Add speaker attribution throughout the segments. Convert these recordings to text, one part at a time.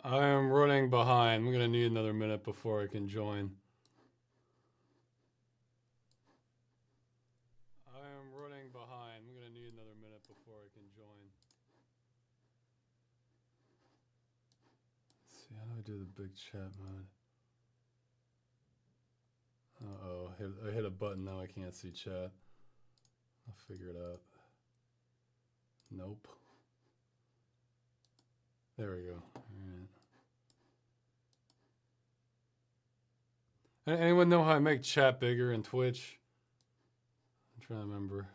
Speaker 1: I am running behind. I'm gonna need another minute before I can join. I am running behind. I'm gonna need another minute before I can join. Let's see, how do I do the big chat mode? Uh-oh, I hit a button, now I can't see chat. I'll figure it out. Nope. There we go. All right. Anyone know how I make chat bigger in Twitch? I'm trying to remember.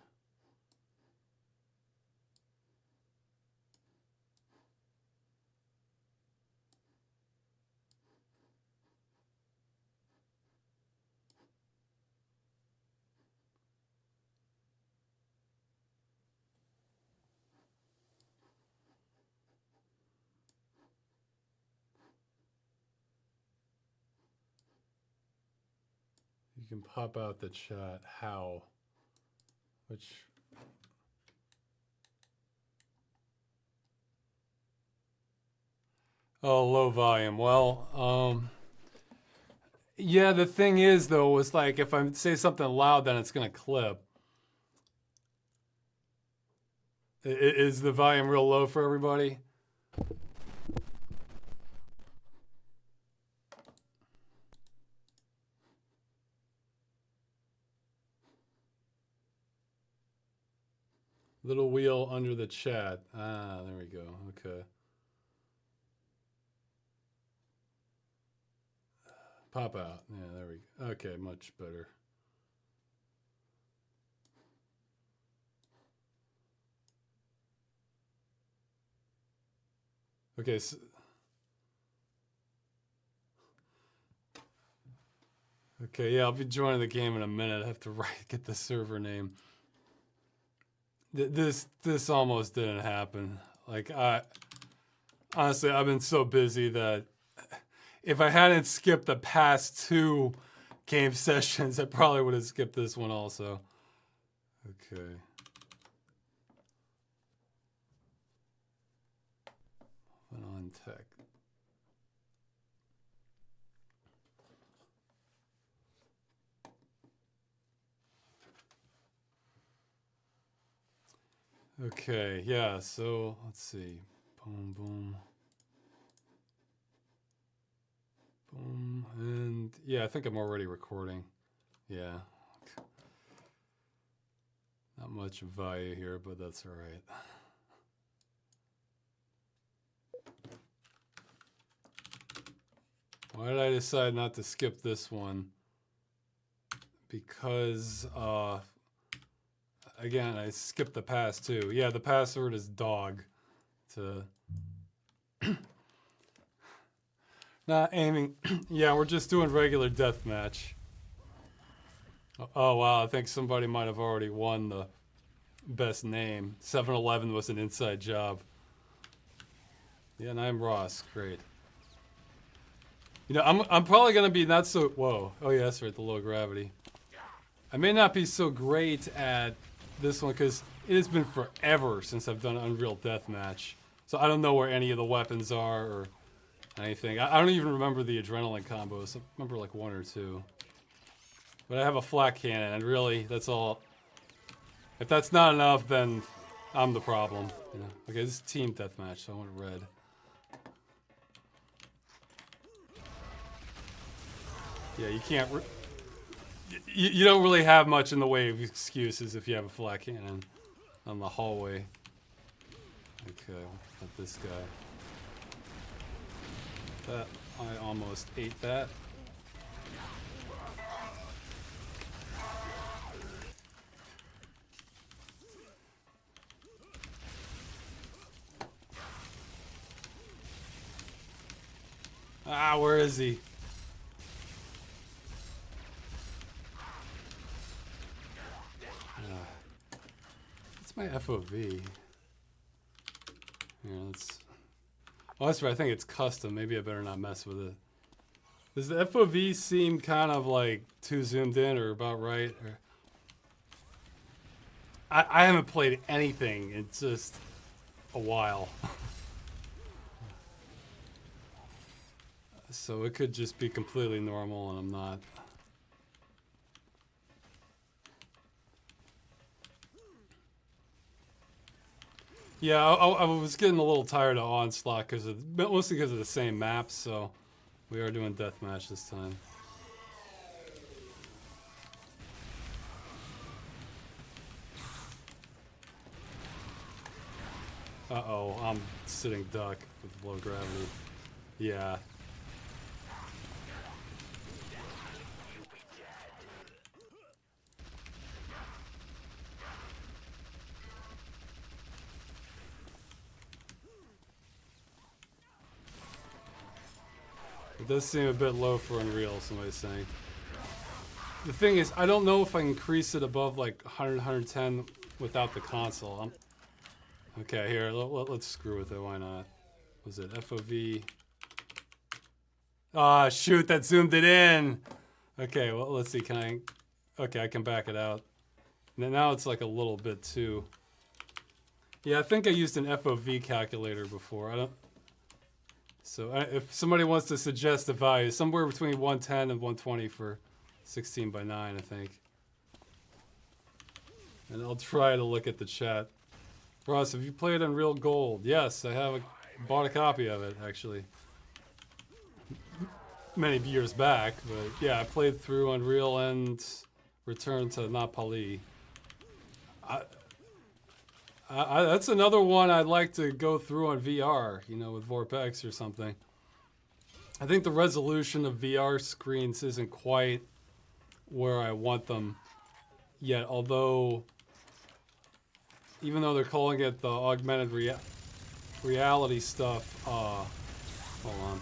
Speaker 1: You can pop out the chat. How? Which... Oh, low volume. Well, yeah, the thing is, though, was like, if I say something loud, then it's going to clip. Is the volume real low for everybody? Little wheel under the chat. Ah, there we go. Okay. Pop out. Yeah, there we go. Okay, much better. Okay, so, okay, yeah, I'll be joining the game in a minute. I have to get the server name. This almost didn't happen. Like, honestly, I've been so busy that if I hadn't skipped the past 2 game sessions, I probably would have skipped this one also. Okay. On tech. Okay, yeah, so let's see. Boom, boom. Boom, and yeah, I think I'm already recording. Yeah. Not much value here, but that's all right. Why did I decide not to skip this one? Because, again, I skipped the past 2. Yeah, the password is dog. Not aiming. Yeah, we're just doing regular deathmatch. Oh, wow, I think somebody might have already won the best name. 7-Eleven was an inside job. Yeah, and I'm Ross. Great. You know, I'm probably gonna be not so. Whoa. Oh yeah, that's right. The low gravity. I may not be so great at this one because it has been forever since I've done Unreal Deathmatch. So I don't know where any of the weapons are or anything. I don't even remember the adrenaline combos. I remember like 1 or 2. But I have a flat cannon, and really, that's all. If that's not enough, then I'm the problem. You know? Okay, this is team deathmatch, so I want red. Yeah, you can't. You don't really have much in the way of excuses if you have a flat cannon on the hallway. Okay, at this guy. That I almost ate that. Ah, where is he? What's my FOV? Yeah, let's. Oh, that's right. I think it's custom. Maybe I better not mess with it. Does the FOV seem kind of like too zoomed in or about right? Or... I haven't played anything in just a while. So it could just be completely normal and I'm not. Yeah, I was getting a little tired of Onslaught mostly because of the same maps, so we are doing deathmatch this time. Uh-oh, I'm sitting duck with low gravity. Yeah. It does seem a bit low for Unreal, somebody's saying. The thing is, I don't know if I can increase it above like 100, 110 without the console. Okay, here, let's screw with it, why not? Was it FOV? Ah, shoot, that zoomed it in! Okay, well, let's see, can I... Okay, I can back it out. Now it's like a little bit too... Yeah, I think I used an FOV calculator before. I don't... So if somebody wants to suggest a value, somewhere between 110 and 120 for 16 by 9, I think. And I'll try to look at the chat. Ross, have you played Unreal Gold? Yes, I have bought a copy of it, actually. Many years back, but yeah, I played through Unreal and returned to Napoli. That's another one I'd like to go through on VR, you know, with Vorpex or something. I think the resolution of VR screens isn't quite where I want them yet, although, even though they're calling it the augmented reality stuff, hold on.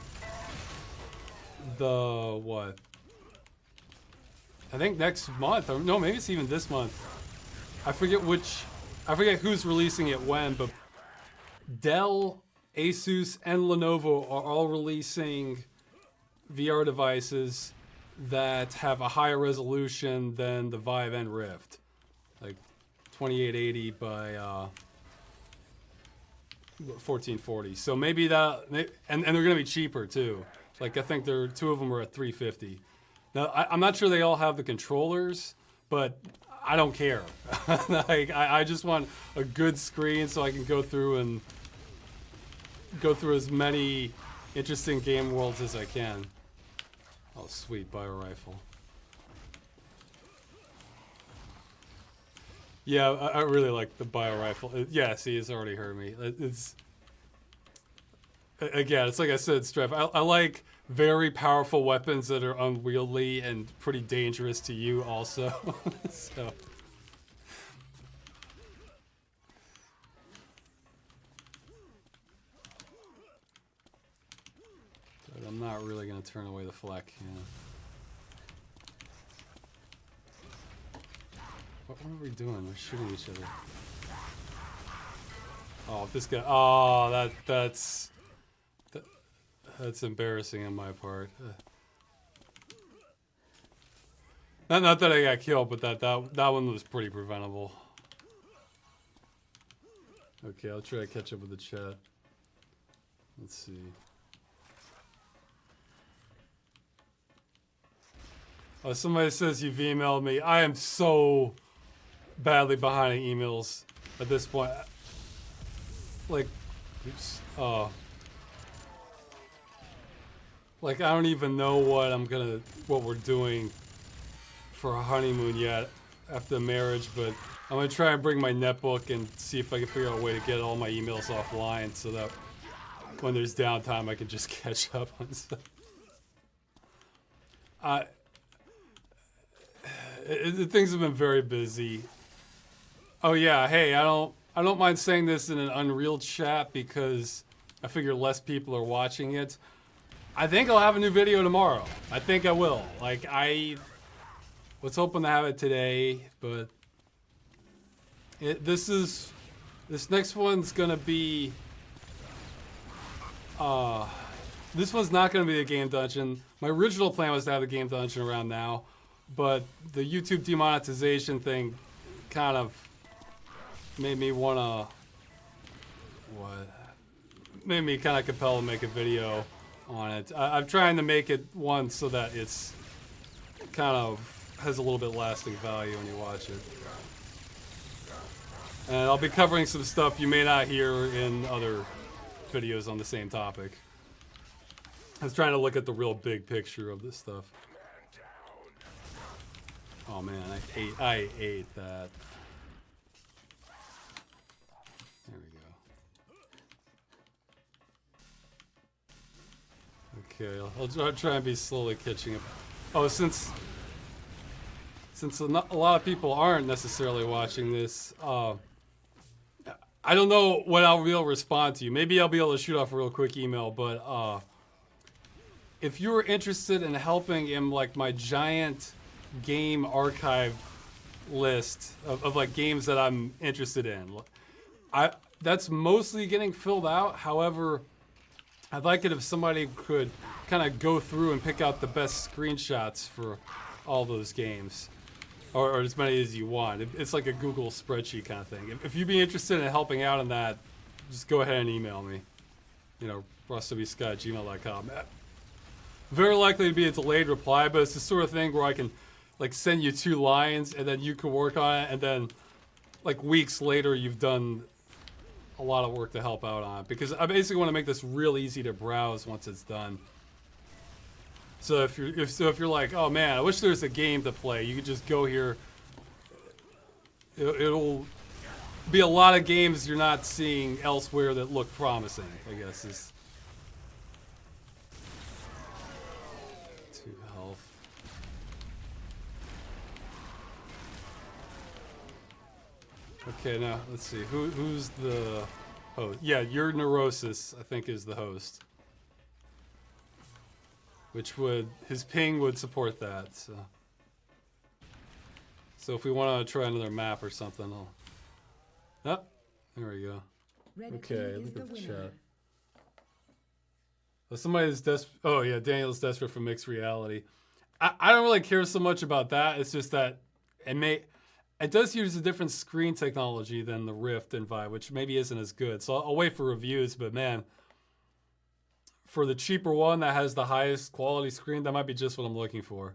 Speaker 1: The, what? I think next month, or no, maybe it's even this month. I forget who's releasing it when, but Dell, Asus, and Lenovo are all releasing VR devices that have a higher resolution than the Vive and Rift. Like 2880 by 1440. So maybe that, and they're gonna be cheaper too. Like I think two of them are at 350. Now I'm not sure they all have the controllers, but I don't care. Like I just want a good screen so I can go through as many interesting game worlds as I can. Oh sweet, bio rifle. Yeah, I really like the bio rifle. Yeah, see, it's already heard me. It's again, it's like I said, Strife. I like very powerful weapons that are unwieldy and pretty dangerous to you also. So. But I'm not really going to turn away the flak. Yeah. What are we doing? We're shooting each other. Oh, this guy. Oh, that's embarrassing on my part. Not that I got killed, but that one was pretty preventable. Okay, I'll try to catch up with the chat. Let's see. Oh, somebody says you've emailed me. I am so badly behind in emails at this point. Like, oops. Like I don't even know what we're doing for a honeymoon yet after the marriage, but I'm gonna try and bring my netbook and see if I can figure out a way to get all my emails offline so that when there's downtime I can just catch up on stuff. Things have been very busy. Oh yeah, hey, I don't mind saying this in an Unreal chat because I figure less people are watching it. I think I'll have a new video tomorrow. I think I will. Like, I was hoping to have it today, but this next one's gonna be, this one's not gonna be a game dungeon. My original plan was to have a game dungeon around now, but the YouTube demonetization thing kind of made me wanna, made me kind of compelled to make a video on it. I'm trying to make it one so that it's kind of has a little bit lasting value when you watch it. And I'll be covering some stuff you may not hear in other videos on the same topic. I was trying to look at the real big picture of this stuff. Oh man, I ate that. There we go. Okay, I'll try and be slowly catching up. Oh, since a lot of people aren't necessarily watching this, I don't know what I'll be able to respond to you. Maybe I'll be able to shoot off a real quick email, but if you were interested in helping in like my giant game archive list of like games that I'm interested in, that's mostly getting filled out. However, I'd like it if somebody could kind of go through and pick out the best screenshots for all those games. Or as many as you want. It's like a Google spreadsheet kind of thing. If you'd be interested in helping out in that, just go ahead and email me. You know, rosswscott@gmail.com. Very likely to be a delayed reply, but it's the sort of thing where I can like send you 2 lines and then you can work on it, and then like weeks later you've done a lot of work to help out on it. Because I basically want to make this real easy to browse once it's done. So if you're like, oh man, I wish there was a game to play, you could just go here. It'll be a lot of games you're not seeing elsewhere that look promising, I guess is. 2 health. Okay, now let's see who's the host. Yeah, your Neurosis I think is the host. Which his ping would support that, so if we want to try another map or something, there we go. Okay, look at the chat. Well, somebody's oh yeah, Daniel's desperate for mixed reality. I don't really care so much about that. It's just that it does use a different screen technology than the Rift and Vive, which maybe isn't as good. So I'll wait for reviews, but man, for the cheaper one that has the highest quality screen, that might be just what I'm looking for.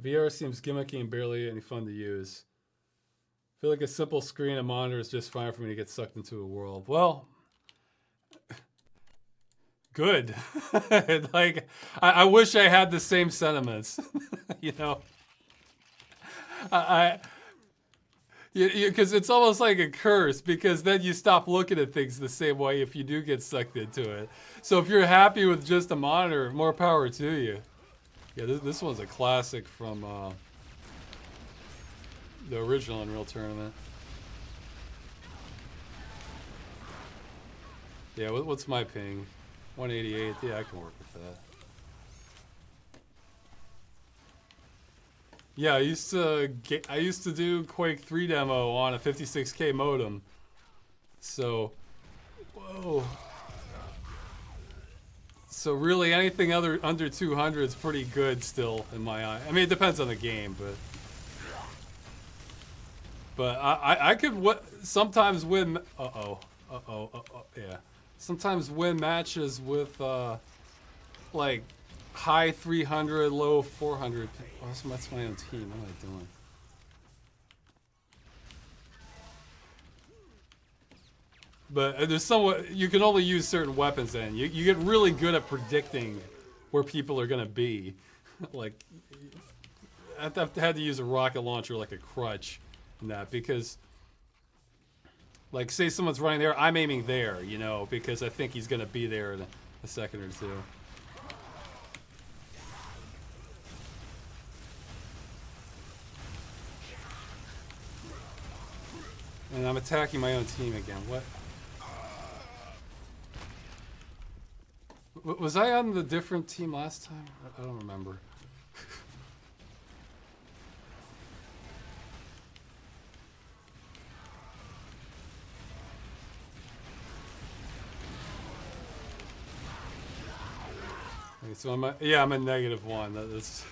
Speaker 1: VR seems gimmicky and barely any fun to use. I feel like a simple screen and monitor is just fine for me to get sucked into a world. Well, good. Like, I wish I had the same sentiments, you know? Because it's almost like a curse, because then you stop looking at things the same way if you do get sucked into it. So if you're happy with just a monitor, more power to you. Yeah, this one's a classic from the original Unreal Tournament. Yeah, what's my ping? 188. Yeah, I can work with that. Yeah, I used to do Quake 3 demo on a 56K modem. So, whoa. So really, anything under 200 is pretty good still in my eye. I mean, it depends on the game, but I could sometimes win. Yeah. Sometimes win matches with like high 300, low 400. Oh, that's my own team. What am I doing? But there's somewhat, you can only use certain weapons then. You get really good at predicting where people are going to be. Like, I had to use a rocket launcher like a crutch in that, because, like, say someone's running there, I'm aiming there, you know, because I think he's going to be there in a second or two. And I'm attacking my own team again. What? Was I on the different team last time? I don't remember. Okay, so I'm a -1. That's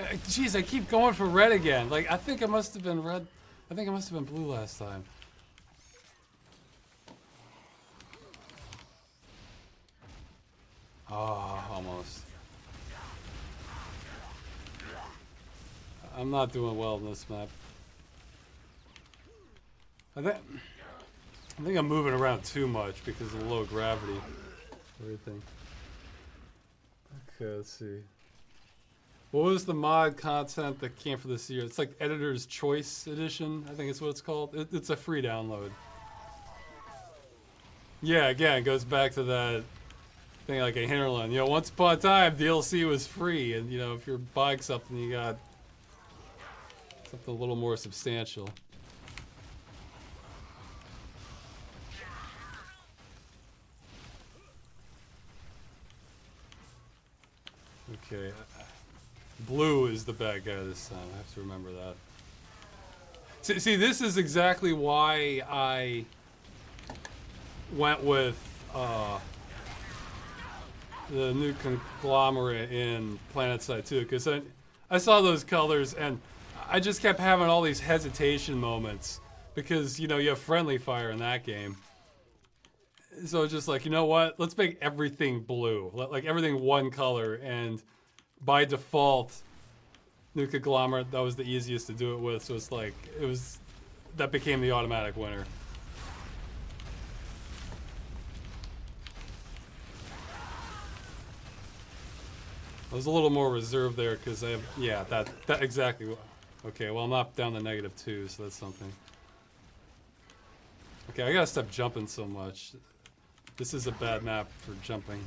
Speaker 1: Jeez, I keep going for red again. Like, I think it must have been red. I think it must have been blue last time. Oh, almost. I'm not doing well in this map. I think I'm moving around too much because of the low gravity. Everything. Okay, let's see. What was the mod content that came for this year? It's like Editor's Choice Edition, I think it's what it's called. It's a free download. Yeah, again, it goes back to that thing like a Hinterland. You know, once upon a time, DLC was free, and you know, if you're buying something, you got something a little more substantial. Okay. Blue is the bad guy this time. I have to remember that. See, this is exactly why I went with the new conglomerate in PlanetSide 2, because I saw those colors and I just kept having all these hesitation moments because, you know, you have friendly fire in that game. So just like, you know what? Let's make everything blue. Like everything one color, and by default, new conglomerate, that was the easiest to do it with. So it's like, that became the automatic winner. I was a little more reserved there because I have, yeah, that exactly. Okay, well I'm not down to -2, so that's something. Okay, I gotta stop jumping so much. This is a bad map for jumping.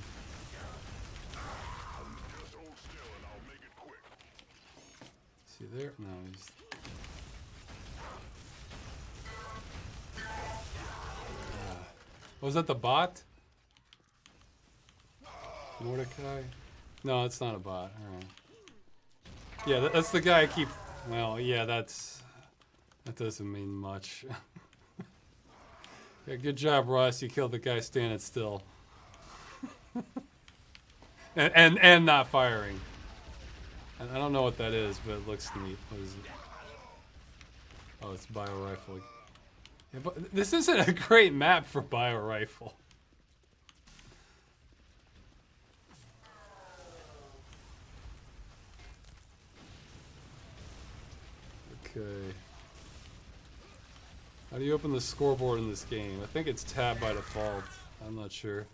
Speaker 1: See there? No, he's... Was that the bot? Mordecai? No, it's not a bot. Alright. Yeah, that's the guy I keep... Well, yeah, that doesn't mean much. Yeah, good job, Ross. You killed the guy standing still. and not firing. And I don't know what that is, but it looks neat. What is it? Oh, it's bio rifle. Yeah, but this isn't a great map for bio rifle. Okay. How do you open the scoreboard in this game? I think it's tab by default. I'm not sure.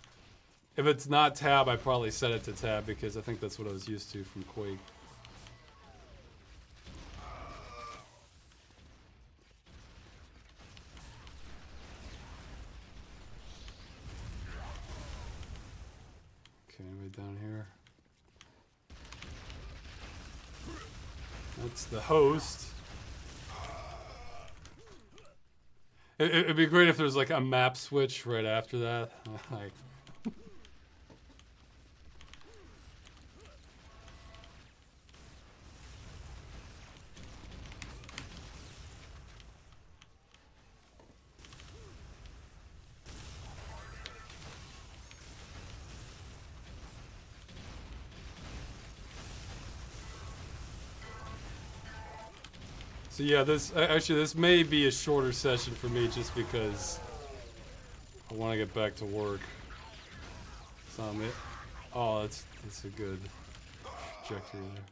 Speaker 1: If it's not tab, I probably set it to tab because I think that's what I was used to from Quake. Okay, way down here. That's the host. It'd be great if there's like a map switch right after that. Like, so yeah, this may be a shorter session for me just because I want to get back to work. Oh, that's a good trajectory there.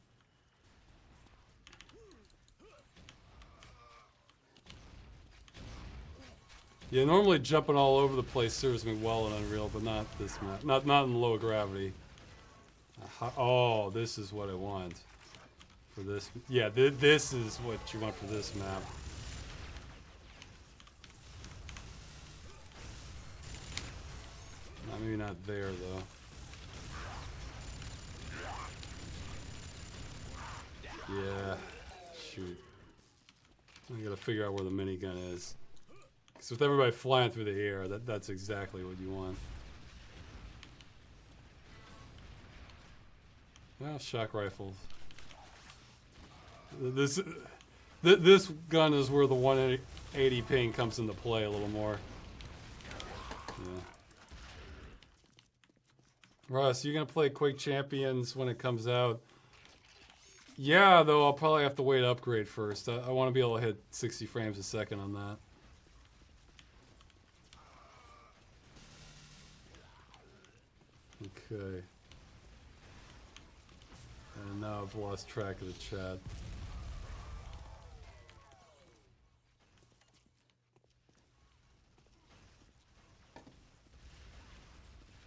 Speaker 1: Yeah, normally jumping all over the place serves me well in Unreal, but not this map. Not in low gravity. Oh, this is what I want. For this, yeah, this is what you want for this map. Maybe not there though. Yeah, shoot. I gotta figure out where the minigun is. Because with everybody flying through the air, that's exactly what you want. Well, shock rifles. This gun is where the 180 ping comes into play a little more. Yeah. Russ, you gonna play Quake Champions when it comes out? Yeah, though I'll probably have to wait to upgrade first. I want to be able to hit 60 frames a second on that. Okay. And now I've lost track of the chat.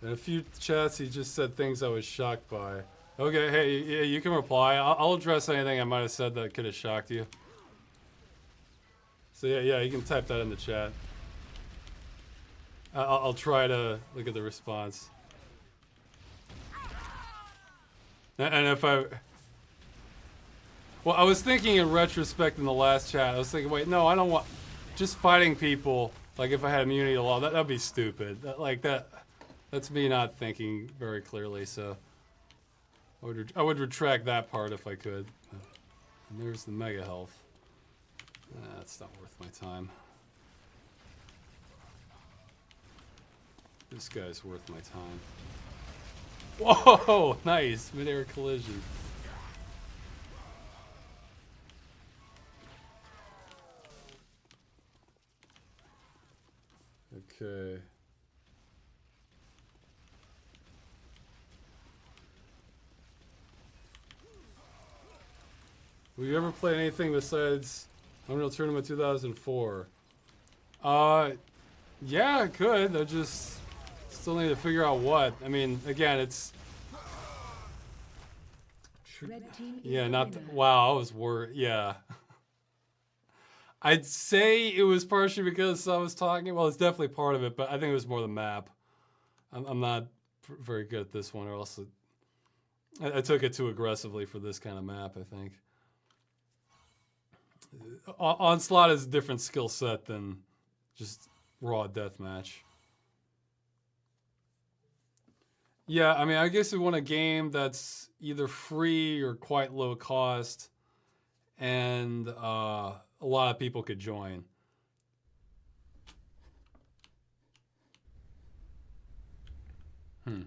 Speaker 1: In a few chats, he just said things I was shocked by. Okay, hey, yeah, you can reply. I'll address anything I might have said that could have shocked you. So yeah, you can type that in the chat. I'll try to look at the response. And if I... Well, I was thinking in retrospect in the last chat, I was thinking, wait, no, I don't want... Just fighting people, like if I had immunity to law, that'd be stupid. That's me not thinking very clearly, so... I would retract that part if I could. And there's the mega health. That's not worth my time. This guy's worth my time. Whoa! Nice! Mid-air collision. Okay. Will you ever play anything besides Unreal Tournament 2004? Yeah, I could. I just still need to figure out what. I mean, again, it's... Yeah, not... Wow, I was worried. Yeah. I'd say it was partially because I was talking. Well, it's definitely part of it, but I think it was more the map. I'm not very good at this one, or else I took it too aggressively for this kind of map, I think. Onslaught is a different skill set than just raw deathmatch. Yeah, I mean, I guess we want a game that's either free or quite low cost, and a lot of people could join. Okay,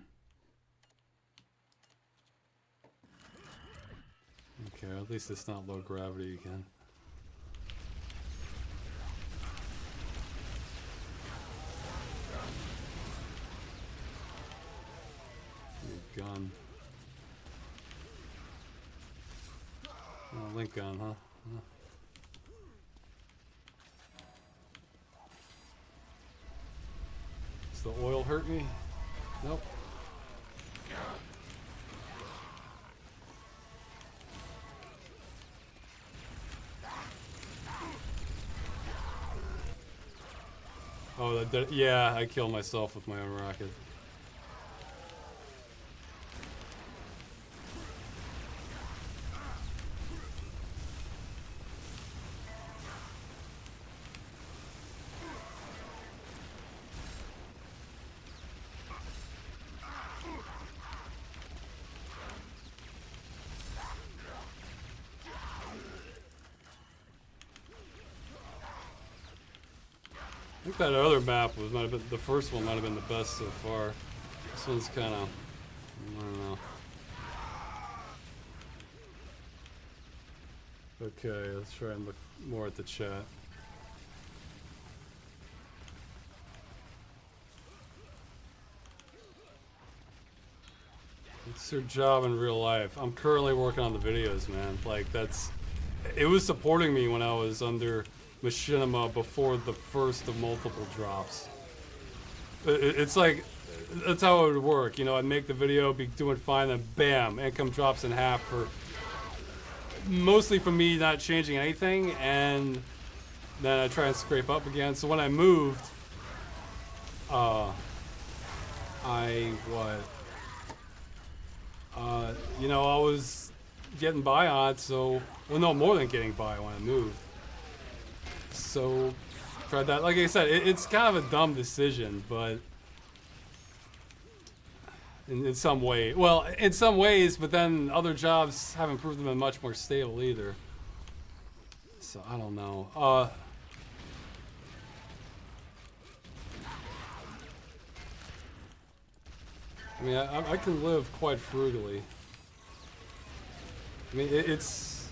Speaker 1: at least it's not low gravity again. Gun. Oh, link gun, huh? Does the oil hurt me? Nope. Oh, yeah, I killed myself with my own rocket. I think that other map might have been the first one. Might have been the best so far. This one's kind of, I don't know. Okay, let's try and look more at the chat. What's your job in real life? I'm currently working on the videos, man. Like it was supporting me when I was under Machinima before the first of multiple drops. It's like, that's how it would work. You know, I'd make the video, be doing fine, then bam, income drops in half for, mostly from me not changing anything, and then I try and scrape up again. So when I moved, you know, I was getting by on it, so, well, no, more than getting by when I moved. So, tried that. Like I said, it's kind of a dumb decision, but in some way, well, in some ways, but then other jobs haven't proved them much more stable either. So I don't know. I mean, I can live quite frugally. I mean, it's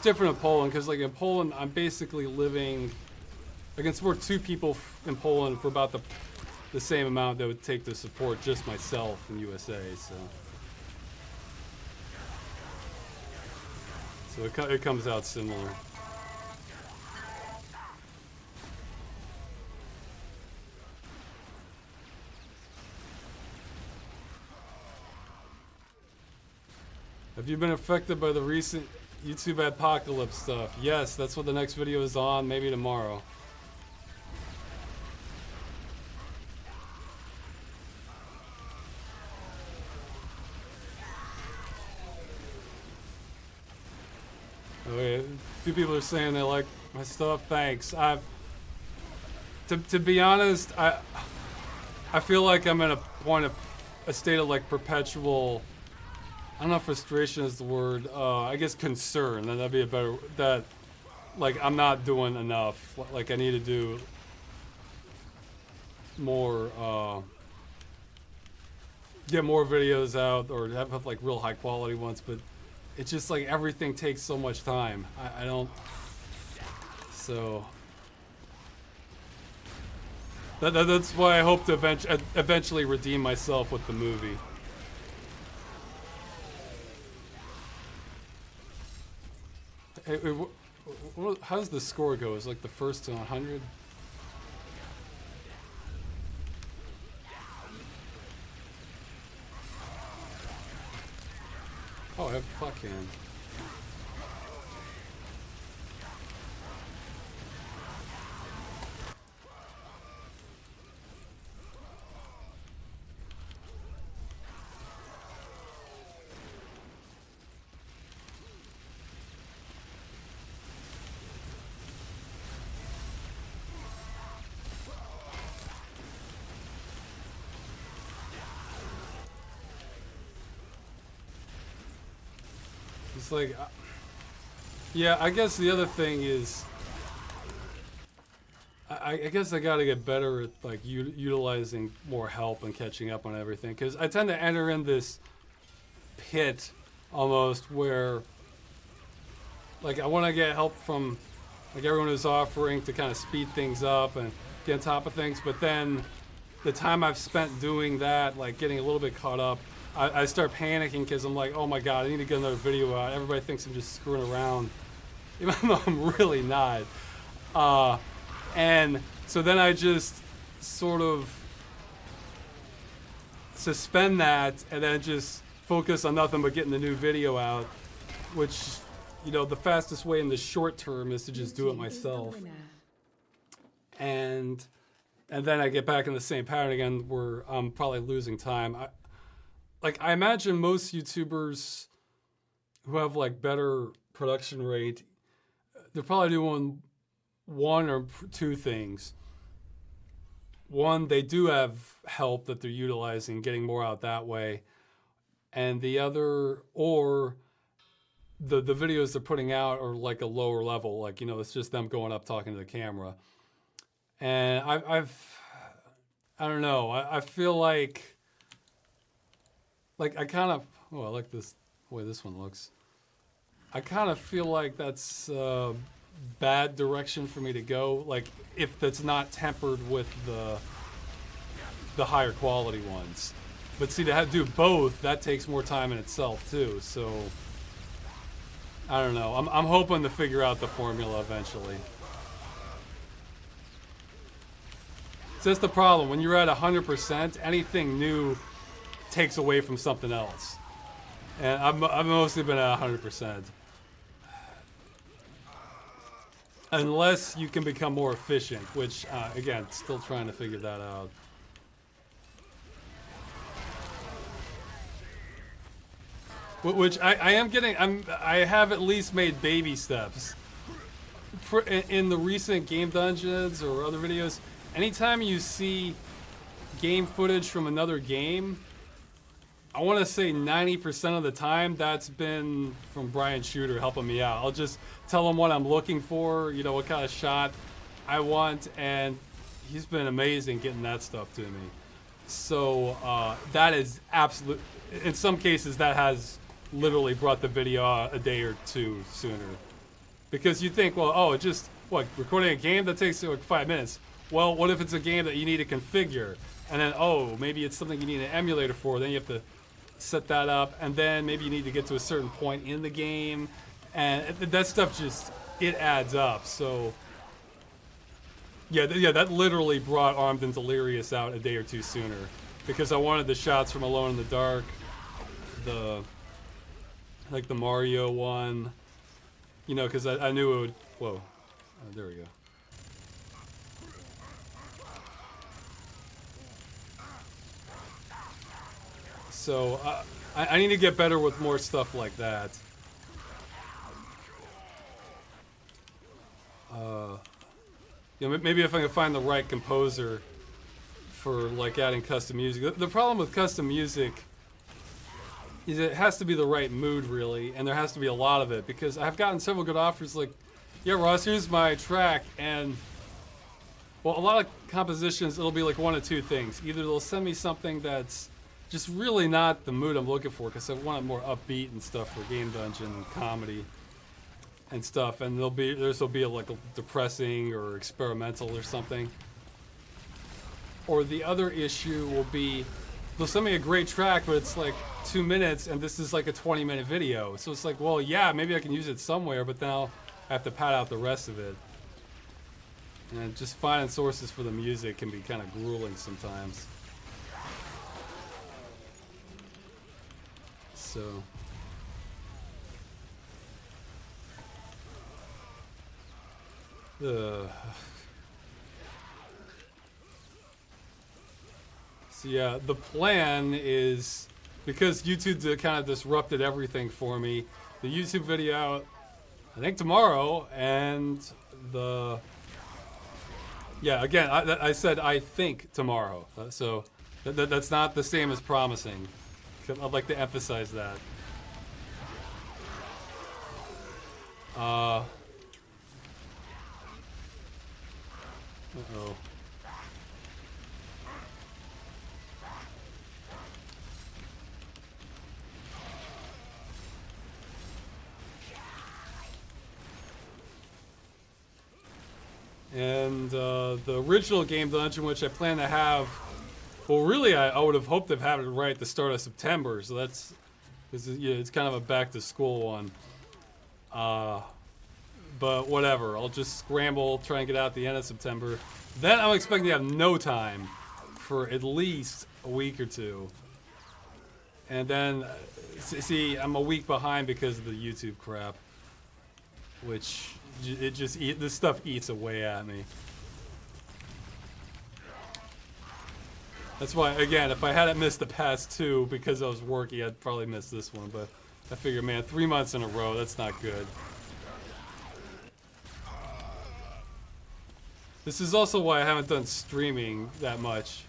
Speaker 1: different in Poland because, like, in Poland, I'm basically living. I can support 2 people in Poland for about the same amount that would take to support just myself in USA. So it comes out similar. Have you been affected by the recent YouTube apocalypse stuff? Yes, that's what the next video is on, maybe tomorrow. Okay, a few people are saying they like my stuff. Thanks. To be honest, I feel like I'm in a state of like perpetual. I don't know if frustration is the word. I guess concern. That'd be a better. That, like, I'm not doing enough. Like, I need to do more. Get more videos out, or have like real high quality ones. But it's just like everything takes so much time. I don't. So that's why I hope to eventually redeem myself with the movie. Hey, how does the score go? Is like the first to 100? Oh, I have fucking. It's like, yeah, I guess the other thing is, I guess I gotta get better at like utilizing more help and catching up on everything, because I tend to enter in this pit almost where, like, I want to get help from like everyone who's offering to kind of speed things up and get on top of things, but then the time I've spent doing that, like getting a little bit caught up, I start panicking because I'm like, oh my god, I need to get another video out. Everybody thinks I'm just screwing around, even though I'm really not. And so then I just sort of suspend that and then just focus on nothing but getting the new video out, which, you know, the fastest way in the short term is to just do it myself. And then I get back in the same pattern again where I'm probably losing time. I imagine most YouTubers who have like better production rate, they're probably doing 1 or 2 things. One, they do have help that they're utilizing, getting more out that way. And the other, or the videos they're putting out are like a lower level, like, you know, it's just them going up talking to the camera. And I don't know, I feel like I kind of, oh, I like this, the way this one looks. I kind of feel like that's a bad direction for me to go, like, if that's not tempered with the higher quality ones. But see, to do both, that takes more time in itself too, so I don't know. I'm hoping to figure out the formula eventually. So that's the problem. When you're at 100%, anything new takes away from something else. And I've mostly been at 100%. Unless you can become more efficient, which, again, still trying to figure that out. Which I am getting, I have at least made baby steps. In the recent game dungeons or other videos, anytime you see game footage from another game, I want to say 90% of the time that's been from Brian Shooter helping me out. I'll just tell him what I'm looking for, you know, what kind of shot I want, and he's been amazing getting that stuff to me. So that is absolute. In some cases, that has literally brought the video out a day or two sooner. Because you think, well, oh, just, what, recording a game that takes like 5 minutes. Well, what if it's a game that you need to configure? And then, oh, maybe it's something you need an emulator for. Then you have to set that up. And then maybe you need to get to a certain point in the game. And that stuff just, it adds up. So, yeah, that literally brought Armed and Delirious out a day or two sooner. Because I wanted the shots from Alone in the Dark, like the Mario one, you know, because I knew it would, whoa, there we go. So, I need to get better with more stuff like that. You know, maybe if I can find the right composer for like adding custom music. The problem with custom music is it has to be the right mood, really, and there has to be a lot of it, because I've gotten several good offers like, yeah, Ross, here's my track, and, well, a lot of compositions, it'll be like one of two things. Either they'll send me something that's just really not the mood I'm looking for, because I want it more upbeat and stuff for Game Dungeon and comedy and stuff, and there'll be like a depressing or experimental or something. Or the other issue will be, they'll send me a great track, but it's like 2 minutes, and this is like a 20-minute video. So it's like, well, yeah, maybe I can use it somewhere, but now I have to pad out the rest of it. And just finding sources for the music can be kind of grueling sometimes. So, so yeah, the plan is, because YouTube kind of disrupted everything for me, the YouTube video out, I think tomorrow, and yeah, again, I said I think tomorrow, so that's not the same as promising. I'd like to emphasize that. Uh-oh. And the original Game Dungeon, which I plan to have, well, really, I would have hoped to have it right at the start of September. So it's kind of a back-to-school one. But whatever, I'll just scramble, try and get out at the end of September. Then I'm expecting to have no time for at least a week or two. And then, see, I'm a week behind because of the YouTube crap, which this stuff eats away at me. That's why, again, if I hadn't missed the past two because I was working, I'd probably miss this one. But I figure, man, 3 months in a row, that's not good. This is also why I haven't done streaming that much,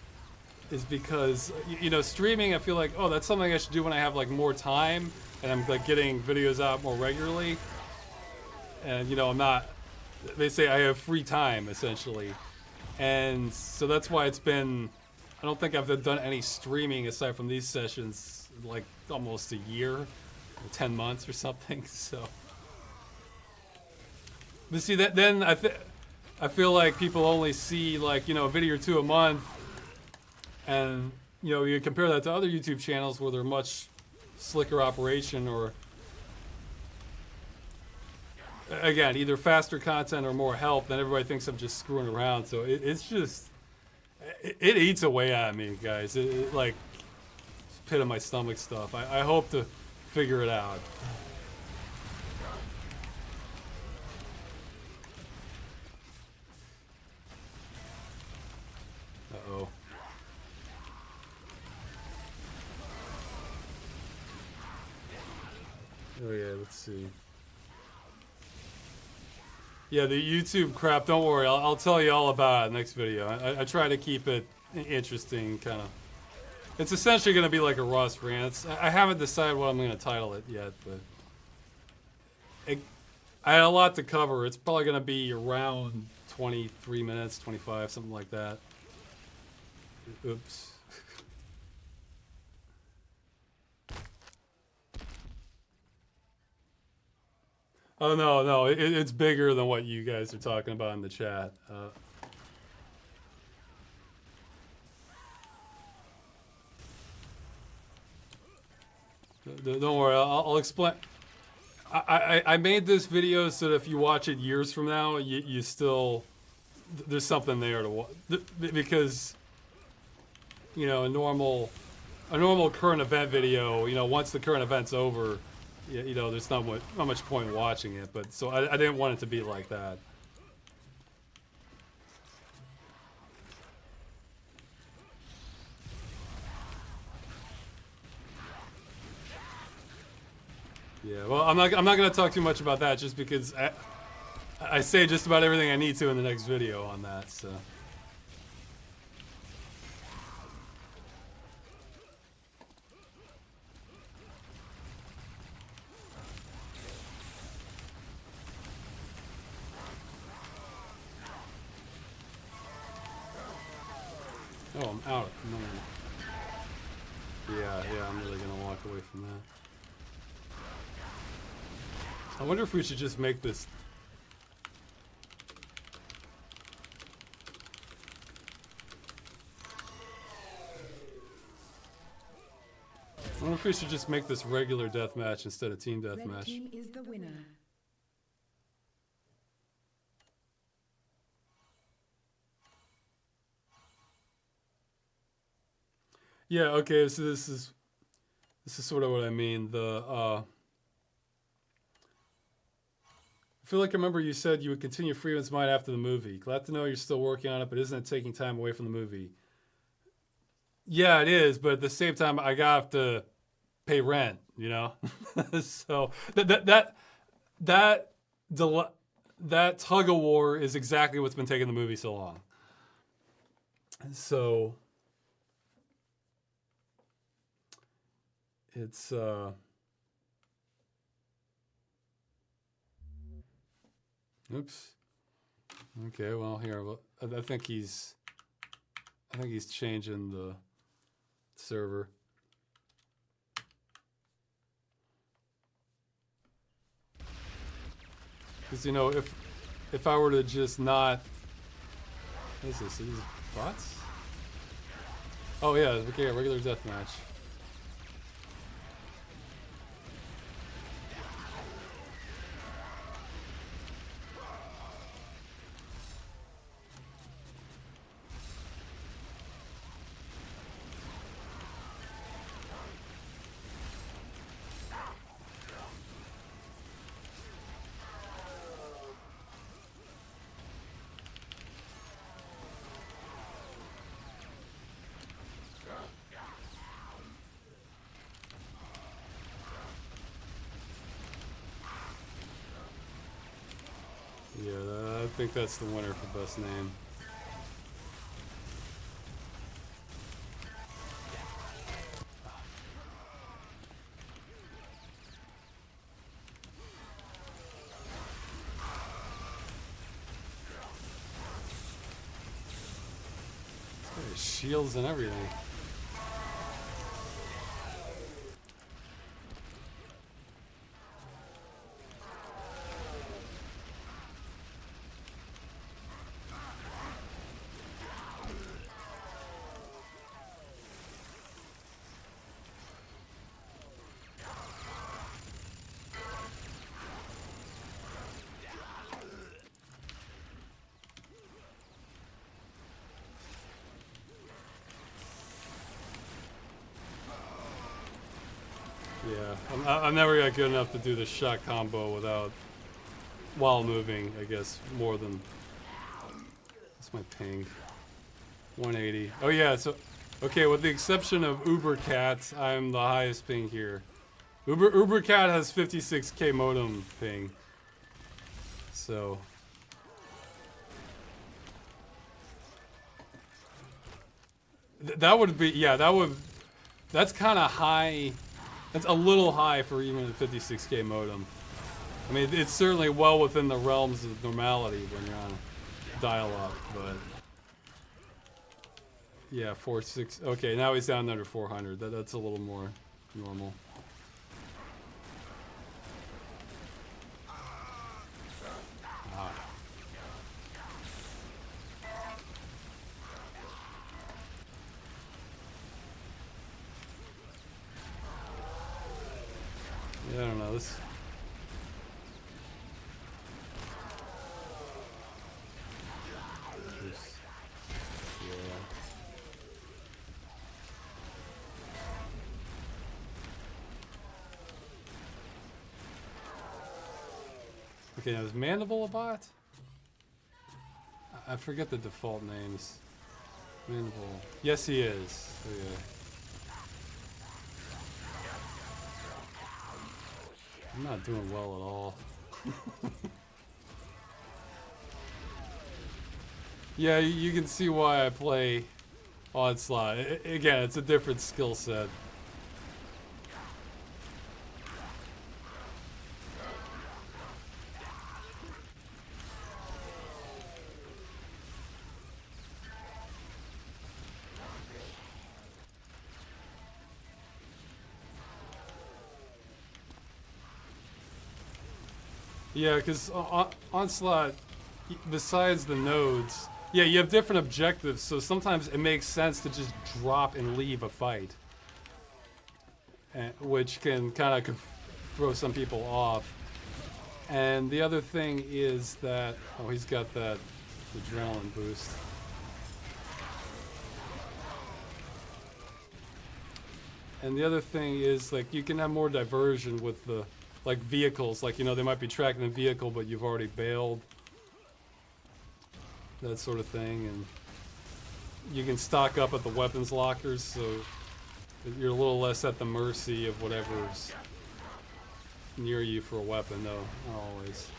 Speaker 1: is because, you know, streaming, I feel like, oh, that's something I should do when I have, like, more time, and I'm, like, getting videos out more regularly. And, you know, I'm not, they say I have free time, essentially. And so that's why it's been, I don't think I've done any streaming aside from these sessions, like, almost a year, or 10 months or something, so. But see, then I feel like people only see, like, you know, a video or two a month, and, you know, you compare that to other YouTube channels where they're much slicker operation, or, again, either faster content or more help, then everybody thinks I'm just screwing around. So it's just, it eats away at me, guys. It like, pit of my stomach stuff. I hope to figure it out. Uh-oh. Oh yeah, let's see. Yeah, the YouTube crap, don't worry. I'll tell you all about it next video. I try to keep it interesting, kind of. It's essentially going to be like a Ross Rants. I haven't decided what I'm going to title it yet, but I had a lot to cover. It's probably going to be around 23 minutes, 25, something like that. Oops. Oh no, no, it's bigger than what you guys are talking about in the chat. Don't worry, I'll explain. I made this video so that if you watch it years from now, you still, there's something there to watch. Because, you know, a normal current event video, you know, once the current event's over, you know, there's not much point in watching it. But so I didn't want it to be like that. Yeah, well, I'm not gonna talk too much about that just because I say just about everything I need to in the next video on that. So. Oh, I'm out. No. Yeah, I'm really gonna walk away from that. I wonder if we should just make this. I wonder if we should just make this regular deathmatch instead of team deathmatch. Red team is the winner. Yeah, okay, so this is sort of what I mean. I feel like I remember you said you would continue Freeman's Mind after the movie. Glad to know you're still working on it, but isn't it taking time away from the movie? Yeah, it is, but at the same time, I got to pay rent, you know? So that tug of war is exactly what's been taking the movie so long. So it's oops. Okay, well here, I think he's changing the server. Because, you know, if I were to just not, what is this? Are these bots? Oh yeah, okay, regular deathmatch. Yeah, I think that's the winner for best name. Shields and everything. Yeah, I never got good enough to do the shot combo while moving, I guess, more than, that's my ping, 180. Oh yeah, so, okay, with the exception of UberCat, I'm the highest ping here. UberCat has 56k modem ping, so. That would be, yeah, that's kind of high. That's a little high for even a 56k modem. I mean, it's certainly well within the realms of normality when you're on dial-up, but yeah, 4.6. Okay, now he's down under 400. That's a little more normal. I don't know. This. Okay, now is Mandible a bot? I forget the default names. Mandible. Yes, he is. Oh, yeah. I'm not doing well at all. Yeah, you can see why I play onslaught. Again, it's a different skill set. Yeah, because onslaught, besides the nodes, yeah, you have different objectives, so sometimes it makes sense to just drop and leave a fight, which can kind of throw some people off. And the other thing is that, oh, he's got that adrenaline boost. And the other thing is, like, you can have more diversion with the, like, vehicles. Like, you know, they might be tracking the vehicle, but you've already bailed. That sort of thing. And you can stock up at the weapons lockers, so you're a little less at the mercy of whatever's near you for a weapon, though. Not always.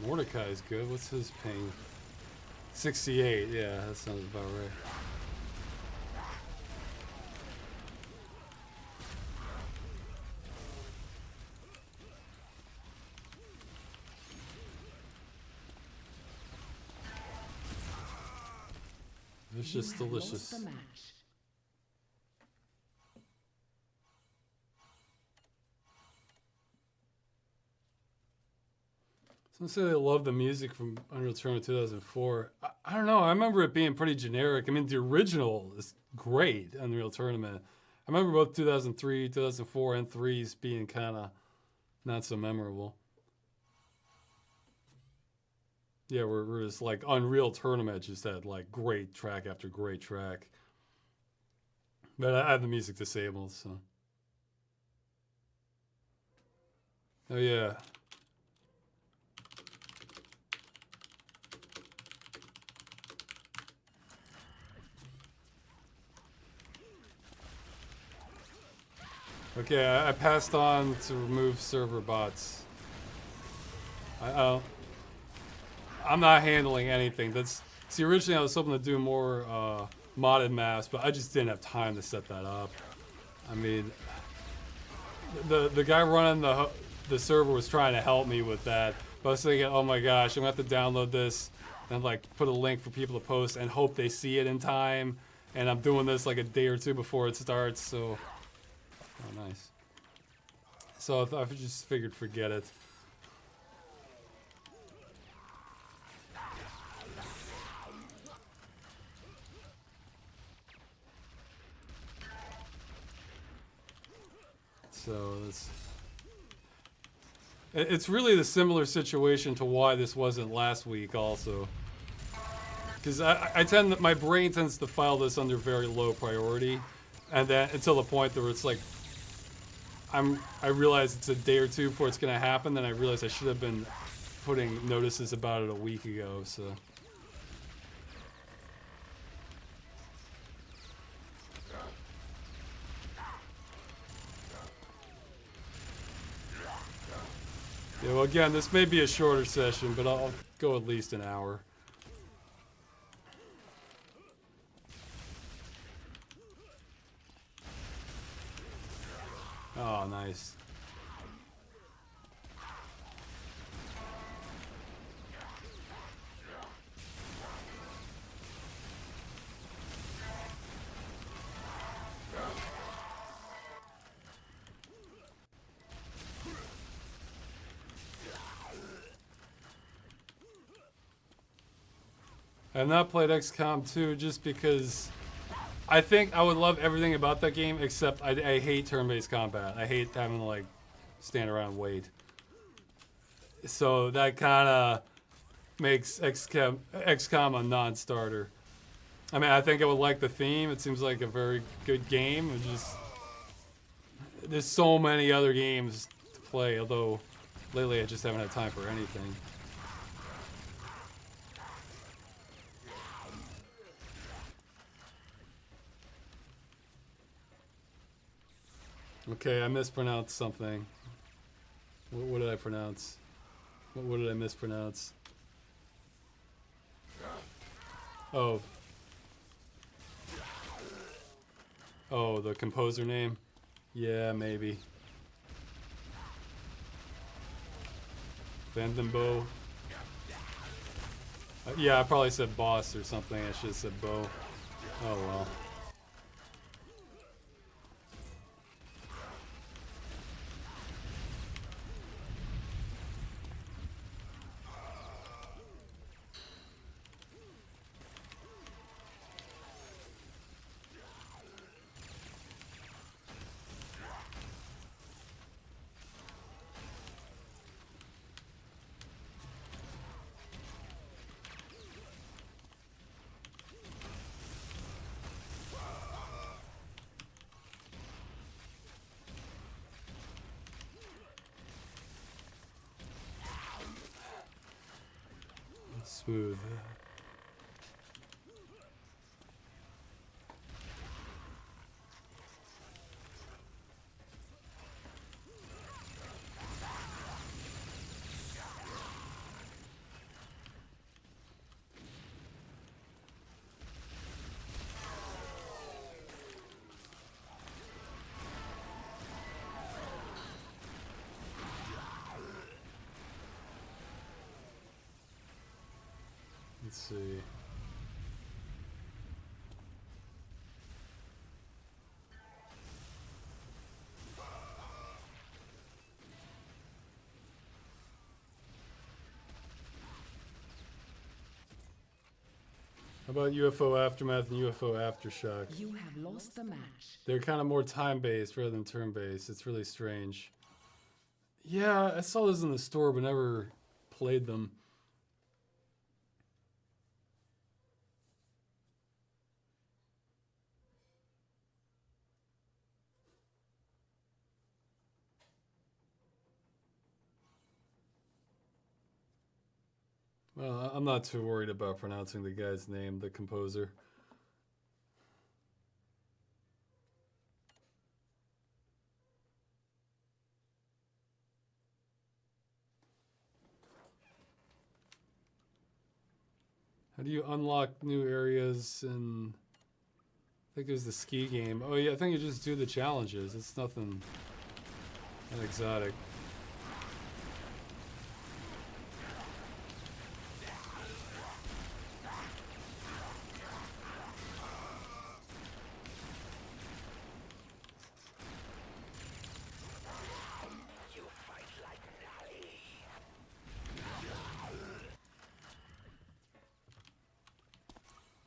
Speaker 1: Mordecai is good. What's his ping? 68. Yeah, that sounds about right. Vicious, delicious. Some say they love the music from Unreal Tournament 2004. I don't know. I remember it being pretty generic. I mean, the original is great, Unreal Tournament. I remember both 2003, 2004, and 3s being kind of not so memorable. Yeah, we're just like Unreal Tournament just had like great track after great track. But I have the music disabled, so. Oh, yeah. Okay, I passed on to remove server bots. I'm not handling anything. See, originally I was hoping to do more modded maps, but I just didn't have time to set that up. I mean, the guy running the server was trying to help me with that, but I was thinking, oh my gosh, I'm gonna have to download this and like put a link for people to post and hope they see it in time. And I'm doing this like a day or two before it starts, so. Oh, nice. So I just figured forget it. So it's really the similar situation to why this wasn't last week also. Because my brain tends to file this under very low priority. And then until the point where it's like, I realize it's a day or two before it's gonna happen, then I realize I should have been putting notices about it a week ago, so. Yeah, well again, this may be a shorter session, but I'll go at least an hour. Oh, nice. I've not played XCOM 2 just because I think I would love everything about that game except I hate turn-based combat. I hate having to like stand around and wait. So that kind of makes XCOM a non-starter. I mean, I think I would like the theme. It seems like a very good game. It just there's so many other games to play. Although lately I just haven't had time for anything. Okay, I mispronounced something. What did I pronounce? What did I mispronounce? Oh. Oh, the composer name? Yeah, maybe. Vandenbo. Yeah, I probably said boss or something. I should have said Bo. Oh well. Smooth. Let's see. How about UFO Aftermath and UFO Aftershock?
Speaker 2: You have lost the match.
Speaker 1: They're kind of more time-based rather than turn-based. It's really strange. Yeah, I saw those in the store but never played them. Well, I'm not too worried about pronouncing the guy's name, the composer. How do you unlock new areas in... I think it was the ski game. Oh yeah, I think you just do the challenges. It's nothing that exotic.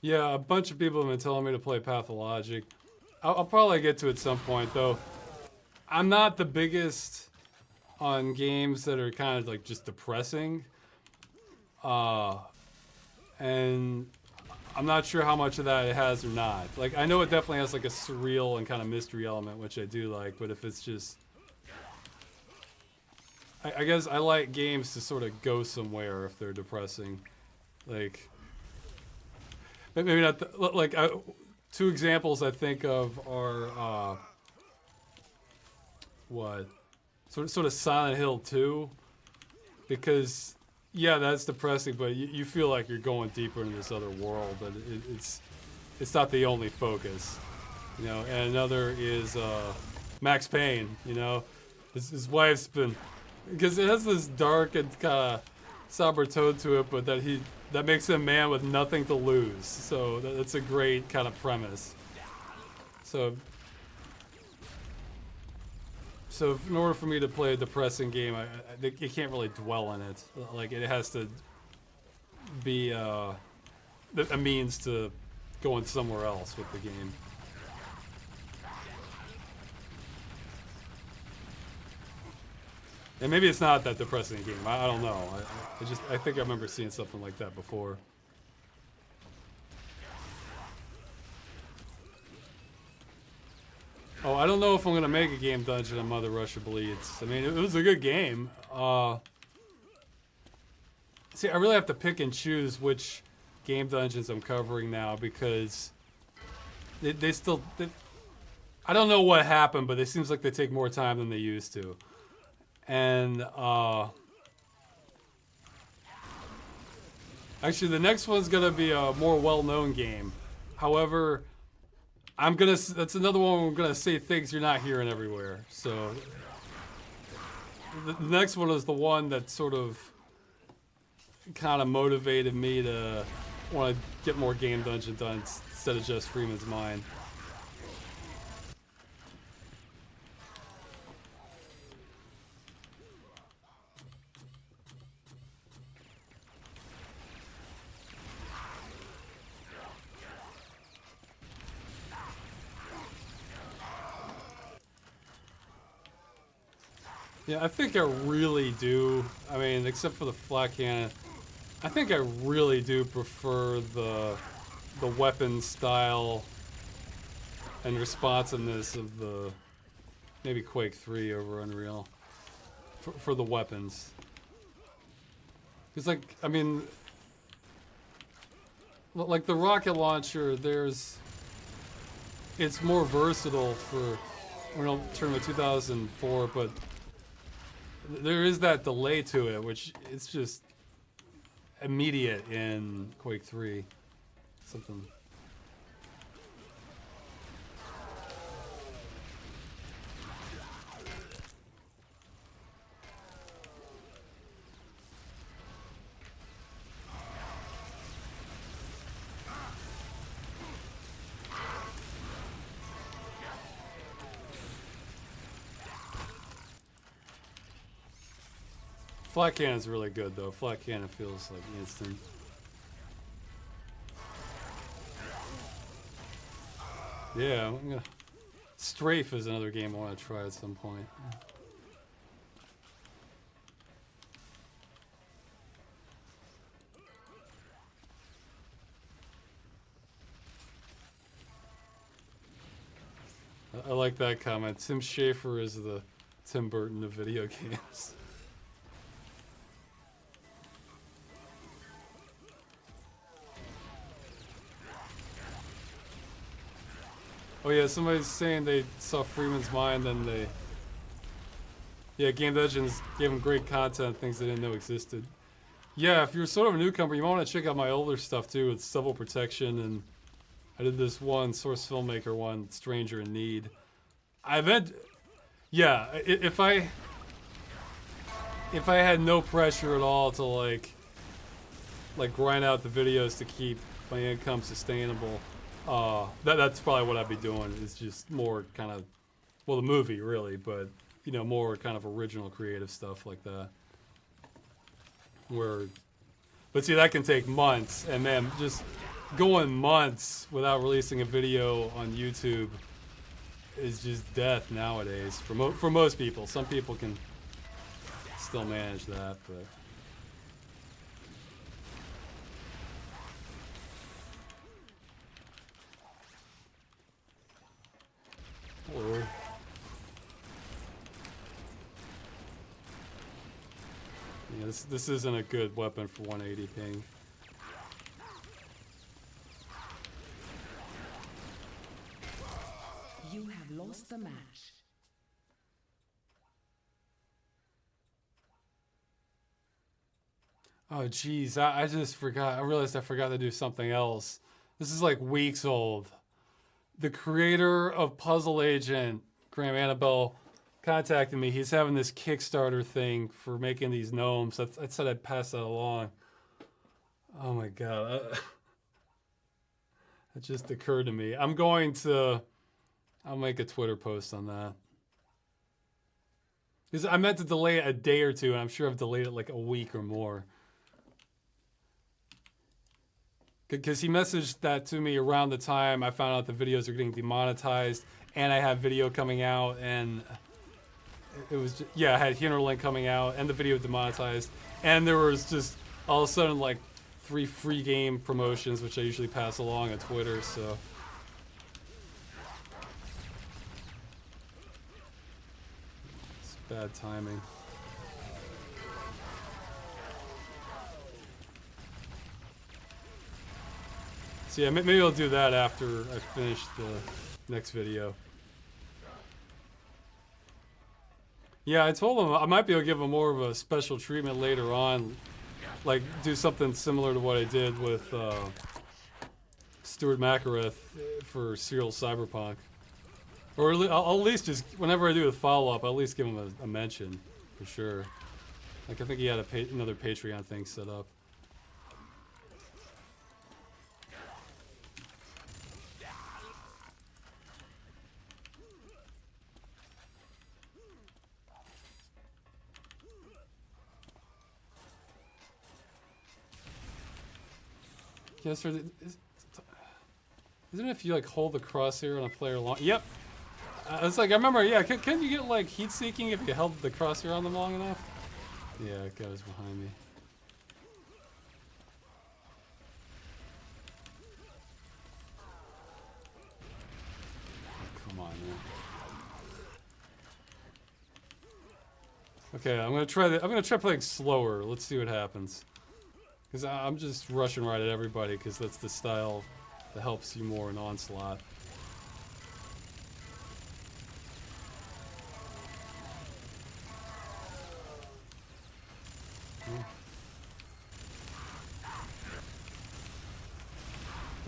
Speaker 1: Yeah, a bunch of people have been telling me to play Pathologic. I'll probably get to it at some point, though. I'm not the biggest on games that are kind of like just depressing. And I'm not sure how much of that it has or not. Like, I know it definitely has like a surreal and kind of mystery element, which I do like, but if it's just... I guess I like games to sort of go somewhere if they're depressing. Like... Maybe not, like, two examples I think of are, what? Sort of Silent Hill 2, because, yeah, that's depressing, but you feel like you're going deeper into this other world, and it's not the only focus, you know. And another is Max Payne, you know. His wife's been, because it has this dark and kind of somber tone to it, but that makes him a man with nothing to lose. So that's a great kind of premise. So in order for me to play a depressing game, I you can't really dwell in it. Like, it has to be a means to going somewhere else with the game. And maybe it's not that depressing a game. I don't know. I think I remember seeing something like that before. Oh, I don't know if I'm gonna make a game dungeon on Mother Russia Bleeds. I mean, it was a good game. See, I really have to pick and choose which game dungeons I'm covering now because they still. I don't know what happened, but it seems like they take more time than they used to. And actually, the next one's gonna be a more well-known game. However, that's another one where I'm gonna say things you're not hearing everywhere. So the next one is the one that sort of kind of motivated me to want to get more game dungeon done instead of just Freeman's Mind. Yeah, I think I really do. I mean, except for the flat cannon, I think I really do prefer the weapon style and responsiveness of the maybe Quake 3 over Unreal for the weapons. It's like, I mean, like the rocket launcher, it's more versatile for Unreal Tournament 2004, but there is that delay to it, which it's just immediate in Quake 3. Something. Flat cannon's really good though. Flat cannon feels like instant. Yeah, I'm gonna. Strafe is another game I want to try at some point. I like that comment. Tim Schafer is the Tim Burton of video games. Oh yeah, somebody's saying they saw Freeman's Mind and they... Yeah, Game Legends gave them great content, things they didn't know existed. Yeah, if you're sort of a newcomer, you might want to check out my older stuff too. It's Civil Protection, and I did this one, Source Filmmaker one, Stranger in Need. Yeah, if I had no pressure at all to like grind out the videos to keep my income sustainable, that's probably what I'd be doing. It's just more kind of, well, the movie really, but you know, more kind of original creative stuff like that. But see, that can take months, and then just going months without releasing a video on YouTube is just death nowadays for most people. Some people can still manage that, but. Hello. Yeah, this isn't a good weapon for 180 ping.
Speaker 2: You have lost the match.
Speaker 1: Oh geez, I just forgot. I realized I forgot to do something else. This is like weeks old. The creator of Puzzle Agent, Graham Annabelle, contacted me. He's having this Kickstarter thing for making these gnomes. I said I'd pass that along. Oh my god. It just occurred to me. I'll make a Twitter post on that. Because I meant to delay it a day or two, and I'm sure I've delayed it like a week or more. because he messaged that to me around the time I found out the videos are getting demonetized, and I have video coming out, and it was just, yeah, I had Hinterlink coming out, and the video demonetized, and there was just all of a sudden like 3 free game promotions, which I usually pass along on Twitter. So it's bad timing. So yeah, maybe I'll do that after I finish the next video. Yeah, I told him I might be able to give him more of a special treatment later on. Like, do something similar to what I did with Stuart McElrath for Serial Cyberpunk. Or I'll at least just, whenever I do a follow-up, I'll at least give him a mention, for sure. Like, I think he had another Patreon thing set up. Yes, sir. Isn't it if you like hold the crosshair on a player long? Yep. It's like I remember. Yeah, can you get like heat seeking if you held the crosshair on them long enough? Yeah, it goes behind me. Oh, come on, man. Okay, I'm gonna try playing slower. Let's see what happens. Because I'm just rushing right at everybody, because that's the style that helps you more in Onslaught.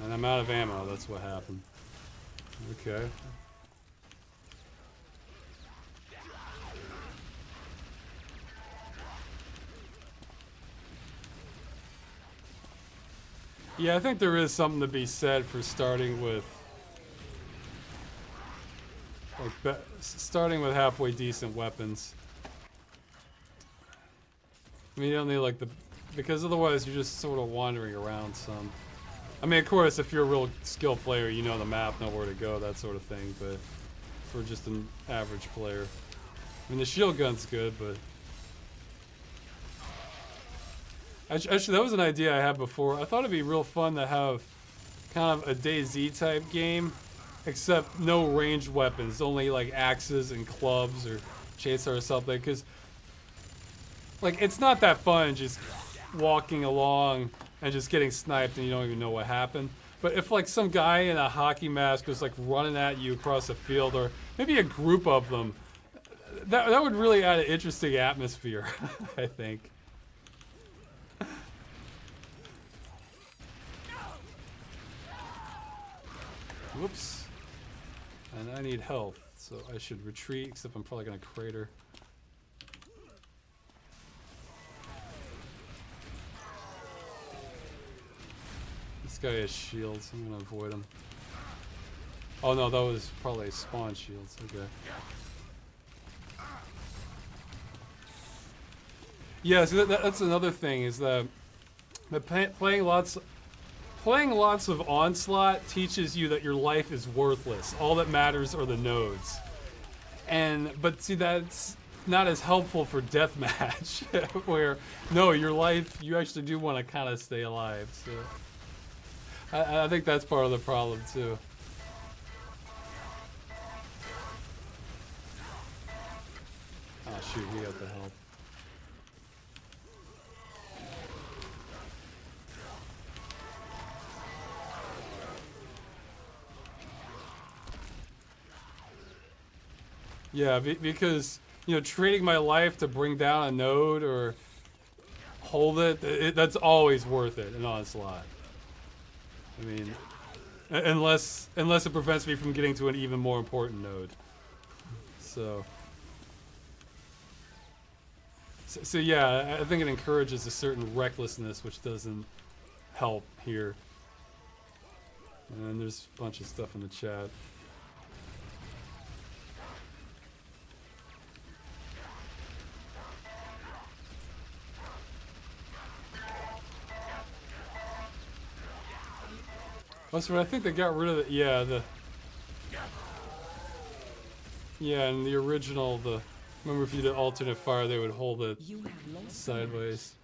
Speaker 1: And I'm out of ammo, that's what happened. Okay. Yeah, I think there is something to be said for starting with, like, starting with halfway decent weapons. I mean, you don't need like because otherwise you're just sort of wandering around some. I mean, of course, if you're a real skilled player, you know the map, know where to go, that sort of thing. But for just an average player, I mean, the shield gun's good, but. Actually, that was an idea I had before. I thought it'd be real fun to have kind of a DayZ type game, except no ranged weapons, only like axes and clubs or chainsaw or something. Because, like, it's not that fun just walking along and just getting sniped and you don't even know what happened. But if like some guy in a hockey mask was like running at you across the field, or maybe a group of them, that would really add an interesting atmosphere, I think. Whoops. And I need health, so I should retreat, except I'm probably gonna crater. This guy has shields, I'm gonna avoid him. Oh no, that was probably spawn shields, okay. Yeah, so that's another thing, is that playing lots of Onslaught teaches you that your life is worthless. All that matters are the nodes. But see, that's not as helpful for deathmatch, where, no, your life, you actually do want to kind of stay alive. So I think that's part of the problem, too. Oh, shoot, he got the help. Yeah, because, you know, trading my life to bring down a node or hold it, that's always worth it in Onslaught. I mean, unless it prevents me from getting to an even more important node. So yeah, I think it encourages a certain recklessness, which doesn't help here. And then there's a bunch of stuff in the chat. That's right. I think they got rid of it. Yeah, in the original, remember if you did alternate fire, they would hold it sideways.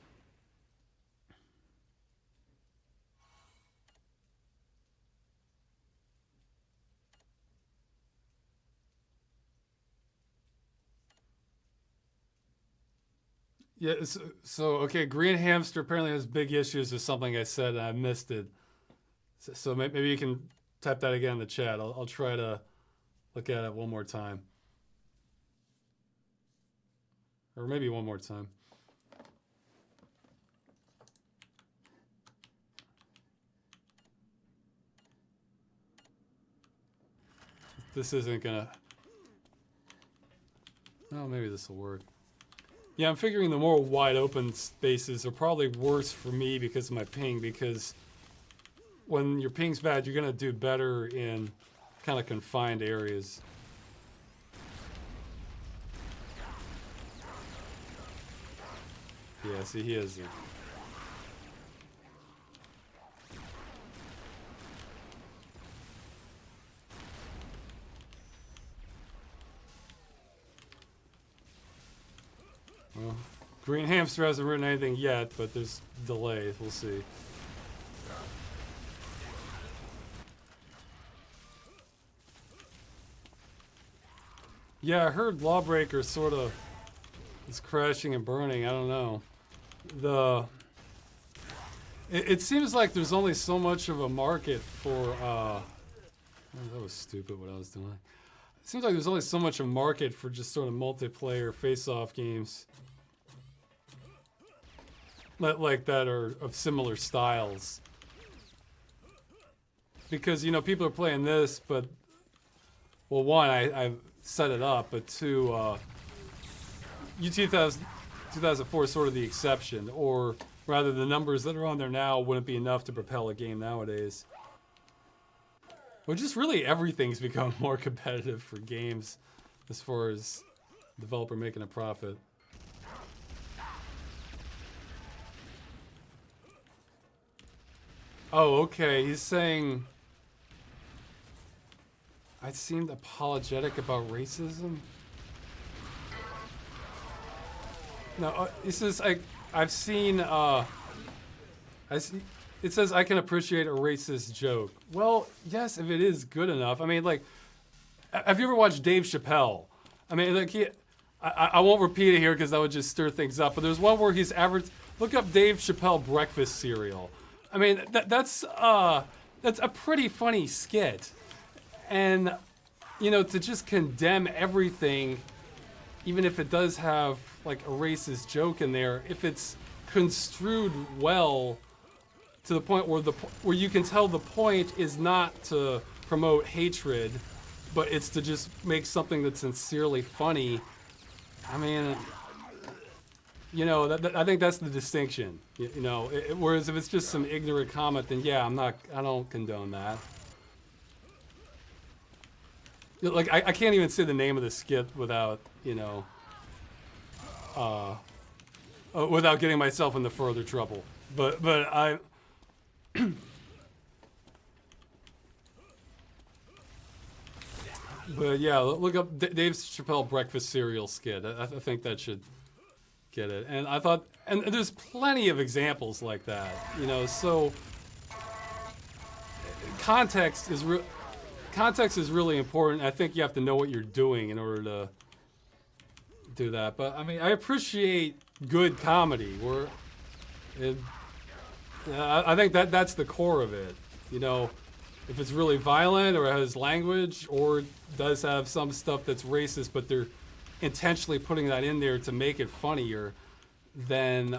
Speaker 1: Yeah, so okay, Green Hamster apparently has big issues with something I said and I missed it. So maybe you can type that again in the chat. I'll try to look at it one more time. Or maybe one more time. This isn't gonna... Oh, maybe this will work. Yeah, I'm figuring the more wide open spaces are probably worse for me because of my ping, because when your ping's bad, you're gonna do better in kind of confined areas. Yeah, see, he has it. Well, Green Hamster hasn't written anything yet, but there's delay. We'll see. Yeah, I heard Lawbreaker sort of is crashing and burning. I don't know. It seems like there's only so much of a market for oh, that was stupid what I was doing. It seems like there's only so much of a market for just sort of multiplayer face-off games like that are of similar styles. Because, you know, people are playing this, but, well, one, I've set it up, but two, UT2004 is sort of the exception, or rather the numbers that are on there now wouldn't be enough to propel a game nowadays. Well, just really everything's become more competitive for games as far as developer making a profit. Oh, okay, he's saying I seemed apologetic about racism. No, he says I've seen it says I can appreciate a racist joke. Well, yes, if it is good enough. I mean, like, have you ever watched Dave Chappelle? I mean, like, I won't repeat it here because that would just stir things up. But there's one where he's average. Look up Dave Chappelle breakfast cereal. I mean, that's a pretty funny skit, and you know, to just condemn everything, even if it does have like a racist joke in there, if it's construed well to the point where you can tell the point is not to promote hatred, but it's to just make something that's sincerely funny. I mean, you know, I think that's the distinction. You know, whereas if it's just some ignorant comment, then yeah, I don't condone that. Like, I can't even say the name of the skit without, you know, without getting myself into further trouble. But I. But yeah, look up Dave Chappelle breakfast cereal skit. I think that should get it. And I thought, and there's plenty of examples like that, you know. So context is really important. I think you have to know what you're doing in order to do that. But I mean, I appreciate good comedy. I think that's the core of it. You know, if it's really violent or has language or does have some stuff that's racist, but they're intentionally putting that in there to make it funnier, then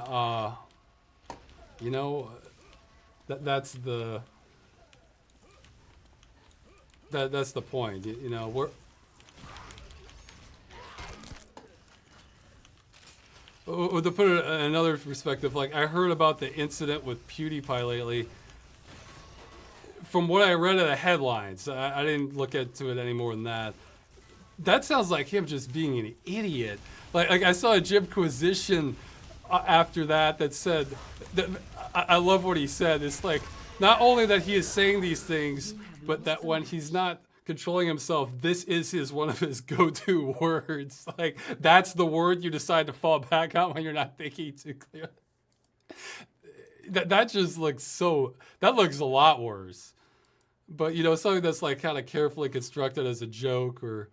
Speaker 1: you know, that's the point. You know, to put it in another perspective, like I heard about the incident with PewDiePie lately. From what I read of the headlines, I didn't look into it any more than that. That sounds like him just being an idiot. Like I saw a Jimquisition after that said, I love what he said. It's like, not only that he is saying these things, but that when he's not controlling himself, this is one of his go-to words. Like, that's the word you decide to fall back on when you're not thinking too clearly. That just looks so... That looks a lot worse. But, you know, something that's, like, kind of carefully constructed as a joke or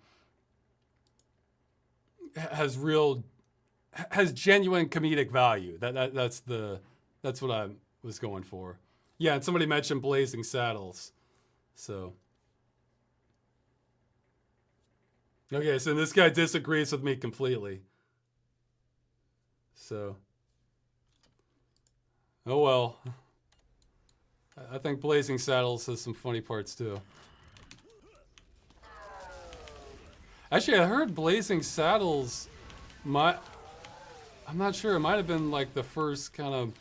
Speaker 1: has genuine comedic value. That's what I was going for. Yeah, and somebody mentioned Blazing Saddles. So... Okay, so this guy disagrees with me completely. So... Oh well. I think Blazing Saddles has some funny parts too. Actually, I heard Blazing Saddles I'm not sure, it might have been like the first kind of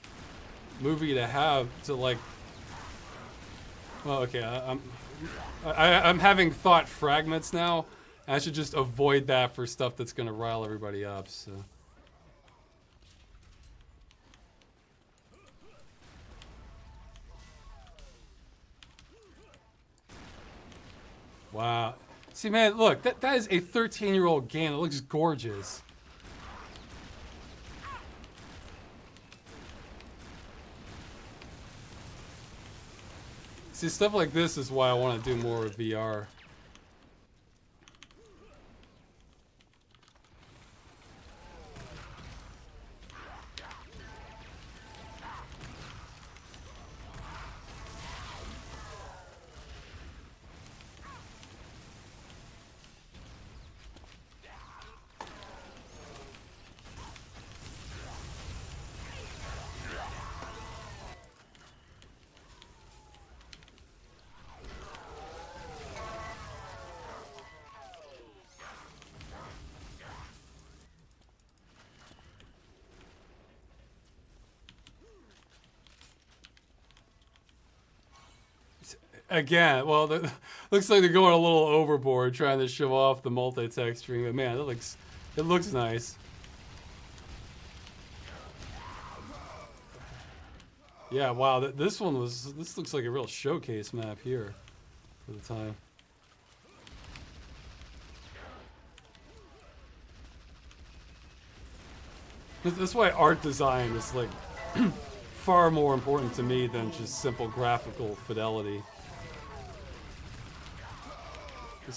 Speaker 1: movie to have to like... Well, okay, I'm having thought fragments now. I should just avoid that for stuff that's gonna rile everybody up, so... Wow. See, man, look, that is a 13-year-old game. It looks gorgeous. See, stuff like this is why I want to do more with VR. Again, well, looks like they're going a little overboard trying to show off the multi-texturing, but man, it looks nice. Yeah, wow, this looks like a real showcase map here for the time. That's why art design is like far more important to me than just simple graphical fidelity.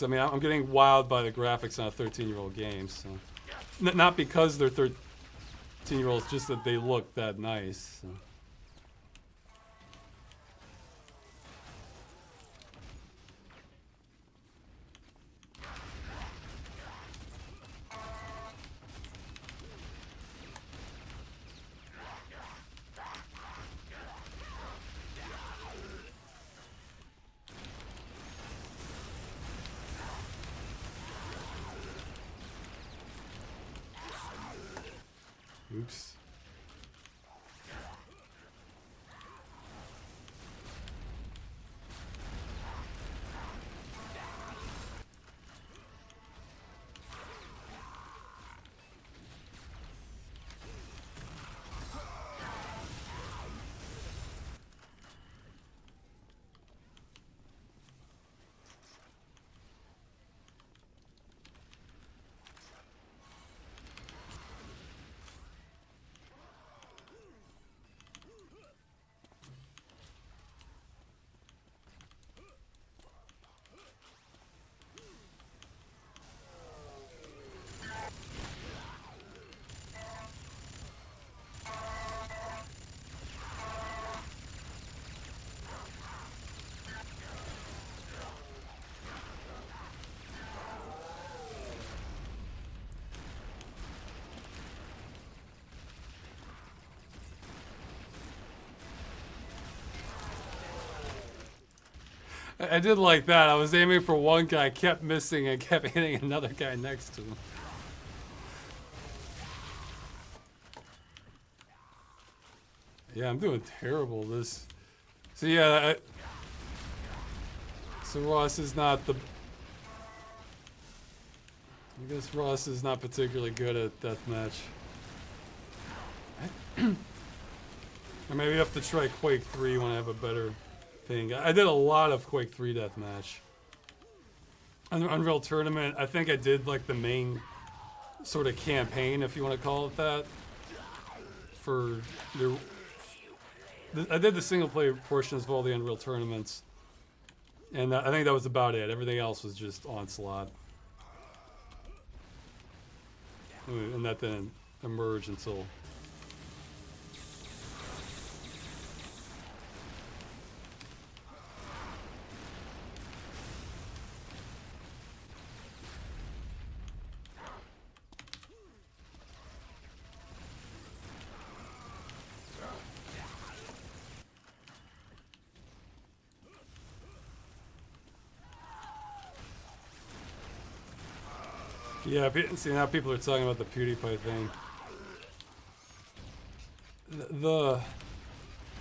Speaker 1: I mean, I'm getting wowed by the graphics on a 13-year-old game, so... Not because they're 13-year-olds, just that they look that nice, so. Oops. I did like that. I was aiming for one guy, kept missing, and kept hitting another guy next to him. Yeah, I'm doing terrible this. So yeah, so Ross is not the... I guess Ross is not particularly good at deathmatch. Or maybe I have to try Quake 3 when I have a better thing. I did a lot of Quake 3 deathmatch. Unreal Tournament, I think I did like the main sort of campaign, if you want to call it that. I did the single player portions of all the Unreal Tournaments. And I think that was about it. Everything else was just Onslaught. And that didn't emerge until... Yeah, see now people are talking about the PewDiePie thing.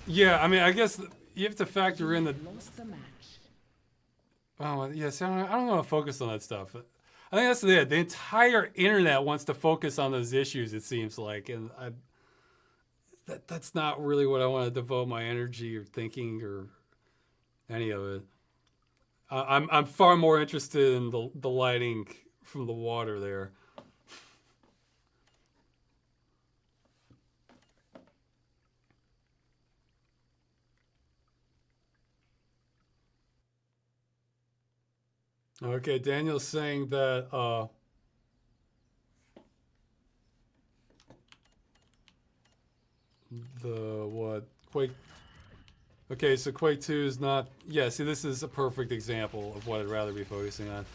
Speaker 1: Yeah, I mean, I guess you have to factor in the... Oh, yeah, see, I don't want to focus on that stuff. I think that's it. The entire internet wants to focus on those issues, it seems like, and that's not really what I want to devote my energy or thinking or any of it. I'm far more interested in the lighting from the water there. Okay, Daniel's saying that Quake. Okay, so Quake 2 is not... Yeah, see, this is a perfect example of what I'd rather be focusing on.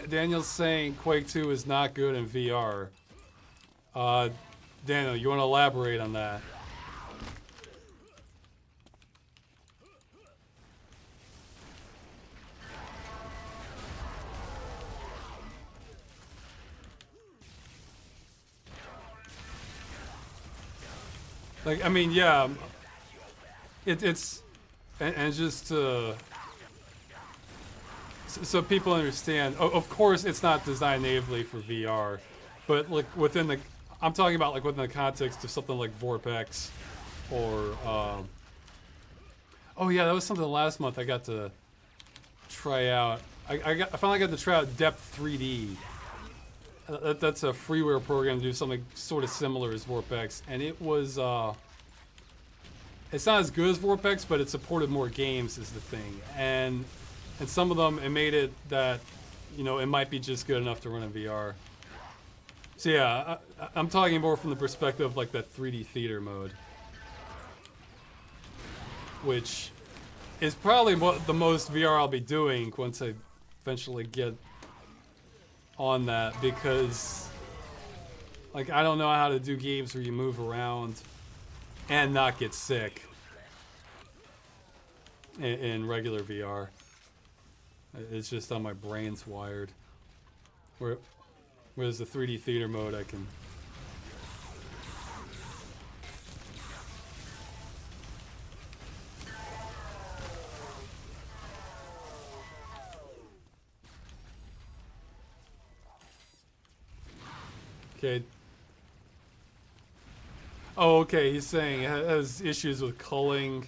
Speaker 1: Daniel's saying Quake 2 is not good in VR. Daniel, you want to elaborate on that? Like, I mean, yeah, it's just so people understand. Of course, it's not designed natively for VR, but like within the, I'm talking about like within the context of something like Vorpex, or oh yeah, that was something last month I got to try out. I finally got to try out Depth 3D. That's a freeware program to do something sort of similar as Vorpex, and it was it's not as good as Vorpex, but it supported more games is the thing, and some of them it made it that, you know, it might be just good enough to run in VR. So yeah, I'm talking more from the perspective of like that 3D theater mode, which is probably what the most VR I'll be doing once I eventually get on that, because like I don't know how to do games where you move around and not get sick in regular VR. It's just how my brain's wired. Whereas the 3D theater mode, I can... Okay. Oh, okay, he's saying it has issues with culling.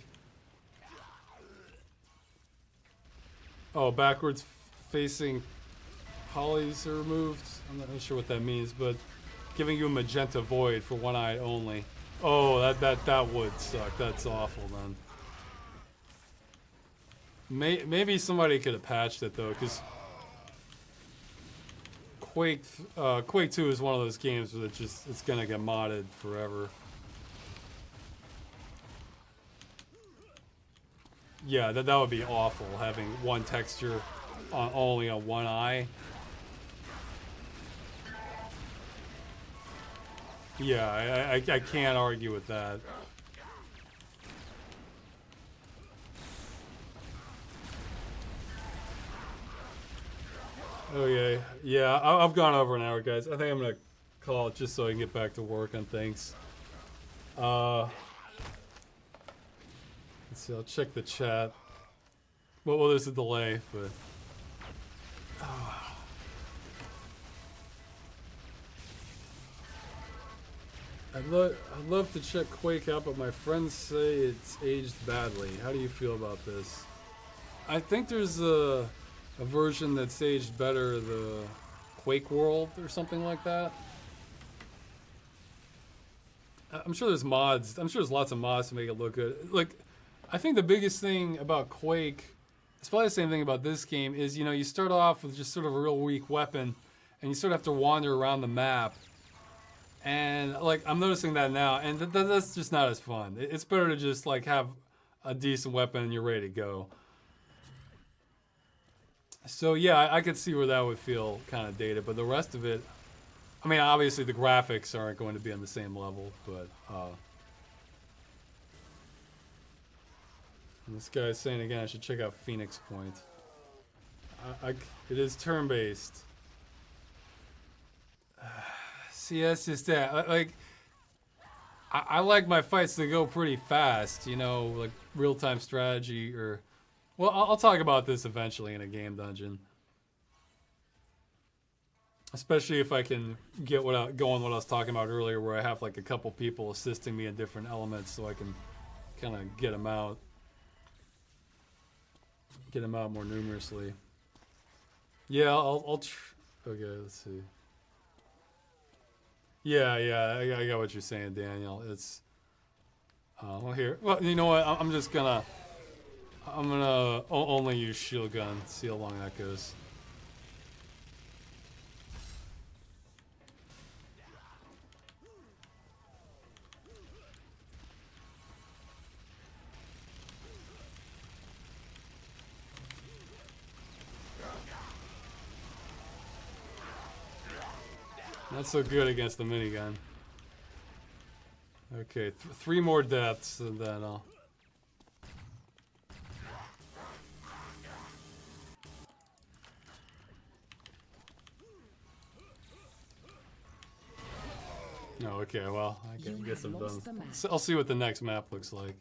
Speaker 1: Oh, backwards facing polys are removed. I'm not sure what that means, but giving you a magenta void for one eye only. Oh, that would suck. That's awful then. Maybe somebody could have patched it though, because Quake 2 is one of those games where it's gonna get modded forever. Yeah, that would be awful, having one texture only on one eye. Yeah, I can't argue with that. Oh yeah, yeah. I've gone over an hour, guys. I think I'm gonna call it just so I can get back to work on things. Let's see. I'll check the chat. Well, there's a delay, but. I'd love to check Quake out, but my friends say it's aged badly. How do you feel about this? I think there's a version that's aged better, the Quake World or something like that. I'm sure there's mods. I'm sure there's lots of mods to make it look good. Like, I think the biggest thing about Quake, it's probably the same thing about this game, is, you know, you start off with just sort of a real weak weapon, and you sort of have to wander around the map. And, like, I'm noticing that now, and that's just not as fun. It's better to just, like, have a decent weapon and you're ready to go. So, yeah, I could see where that would feel kind of dated, but the rest of it, I mean, obviously the graphics aren't going to be on the same level, but, this guy's saying again I should check out Phoenix Point. It is turn-based. See, that's just that. Like, I like my fights to go pretty fast, you know, like real-time strategy or... Well, I'll talk about this eventually in a game dungeon. Especially if I can get what I was talking about earlier, where I have like a couple people assisting me in different elements so I can kind of get them out. Get them out more numerously. Yeah, okay, let's see. Yeah, I got what you're saying, Daniel. It's, well, here. Well, you know what? I'm gonna only use shield gun. See how long that goes. Not so good against the minigun. Okay, 3 more deaths, and then I'll... No, okay, well, I guess I'm done. So I'll see what the next map looks like.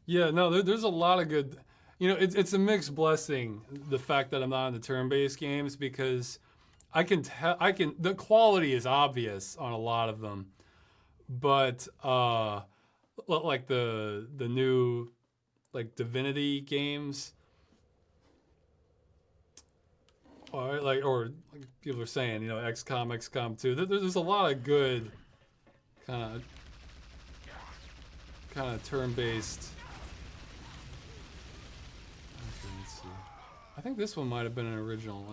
Speaker 1: Yeah, no, there's a lot of good... You know, it's a mixed blessing, the fact that I'm not in the turn-based games, because the quality is obvious on a lot of them, but like the new like Divinity games, or like people are saying, you know, XCOM 2. There's a lot of good kind of turn-based. I think this one might have been an original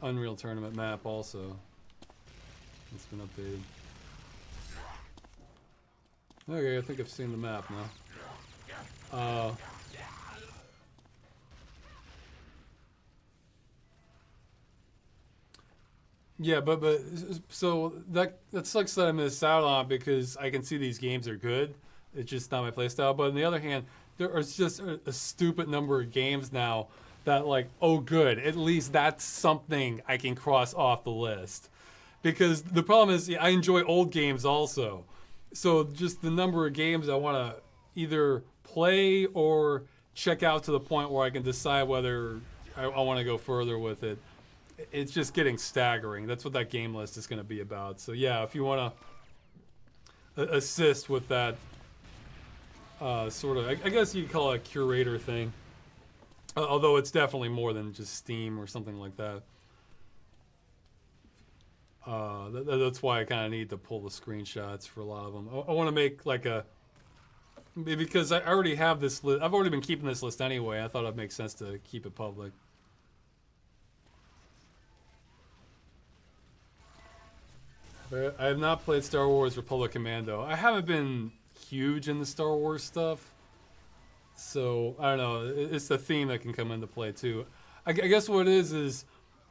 Speaker 1: Unreal Tournament map also. It's been updated. Okay, I think I've seen the map now. Yeah, but so that sucks that I missed out on, because I can see these games are good. It's just not my playstyle. But on the other hand, there are just a stupid number of games now that, like, oh good, at least that's something I can cross off the list. Because the problem is, I enjoy old games also. So just the number of games I want to either play or check out to the point where I can decide whether I want to go further with it. It's just getting staggering. That's what that game list is going to be about. So yeah, if you want to assist with that, sort of, I guess you could call it a curator thing. Although it's definitely more than just Steam or something like that. That's why I kind of need to pull the screenshots for a lot of them. I want to make like because I already have this list. I've already been keeping this list anyway. I thought it'd make sense to keep it public. I have not played Star Wars Republic Commando. I haven't been huge in the Star Wars stuff, so I don't know. It's the theme that can come into play too. I guess what it is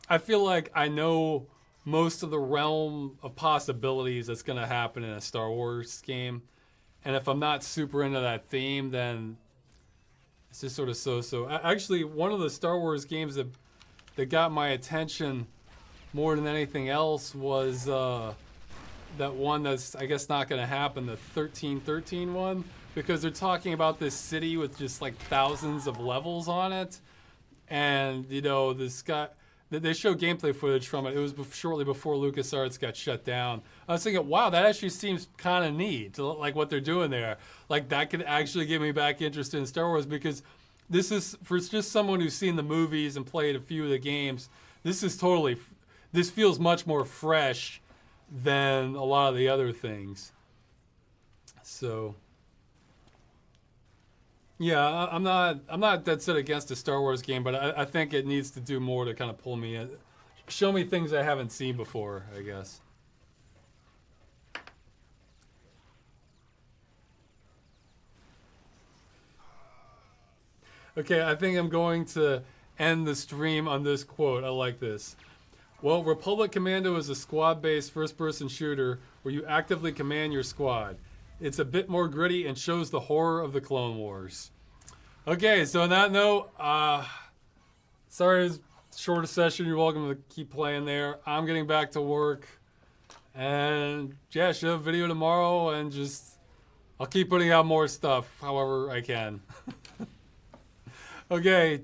Speaker 1: I feel like I know most of the realm of possibilities that's going to happen in a Star Wars game, and if I'm not super into that theme, then it's just sort of so-so. Actually, one of the Star Wars games that got my attention more than anything else was that one that's, I guess, not going to happen, the 1313 one, because they're talking about this city with just like thousands of levels on it, and you know this guy. They show gameplay footage from it. It was shortly before LucasArts got shut down. I was thinking, wow, that actually seems kind of neat, like what they're doing there. Like that could actually get me back interested in Star Wars, because this is, for just someone who's seen the movies and played a few of the games, this feels much more fresh than a lot of the other things. So yeah, I'm not dead set against a Star Wars game, but I think it needs to do more to kind of pull me in, show me things I haven't seen before, I guess. Okay, I think I'm going to end the stream on this quote. I like this. Well, Republic Commando is a squad-based first-person shooter where you actively command your squad. It's a bit more gritty and shows the horror of the Clone Wars. Okay, so on that note, sorry it's a shorter session. You're welcome to keep playing there. I'm getting back to work. And yeah, should have a video tomorrow, and just I'll keep putting out more stuff however I can. Okay,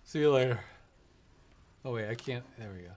Speaker 1: see you later. Oh wait, I can't, there we go.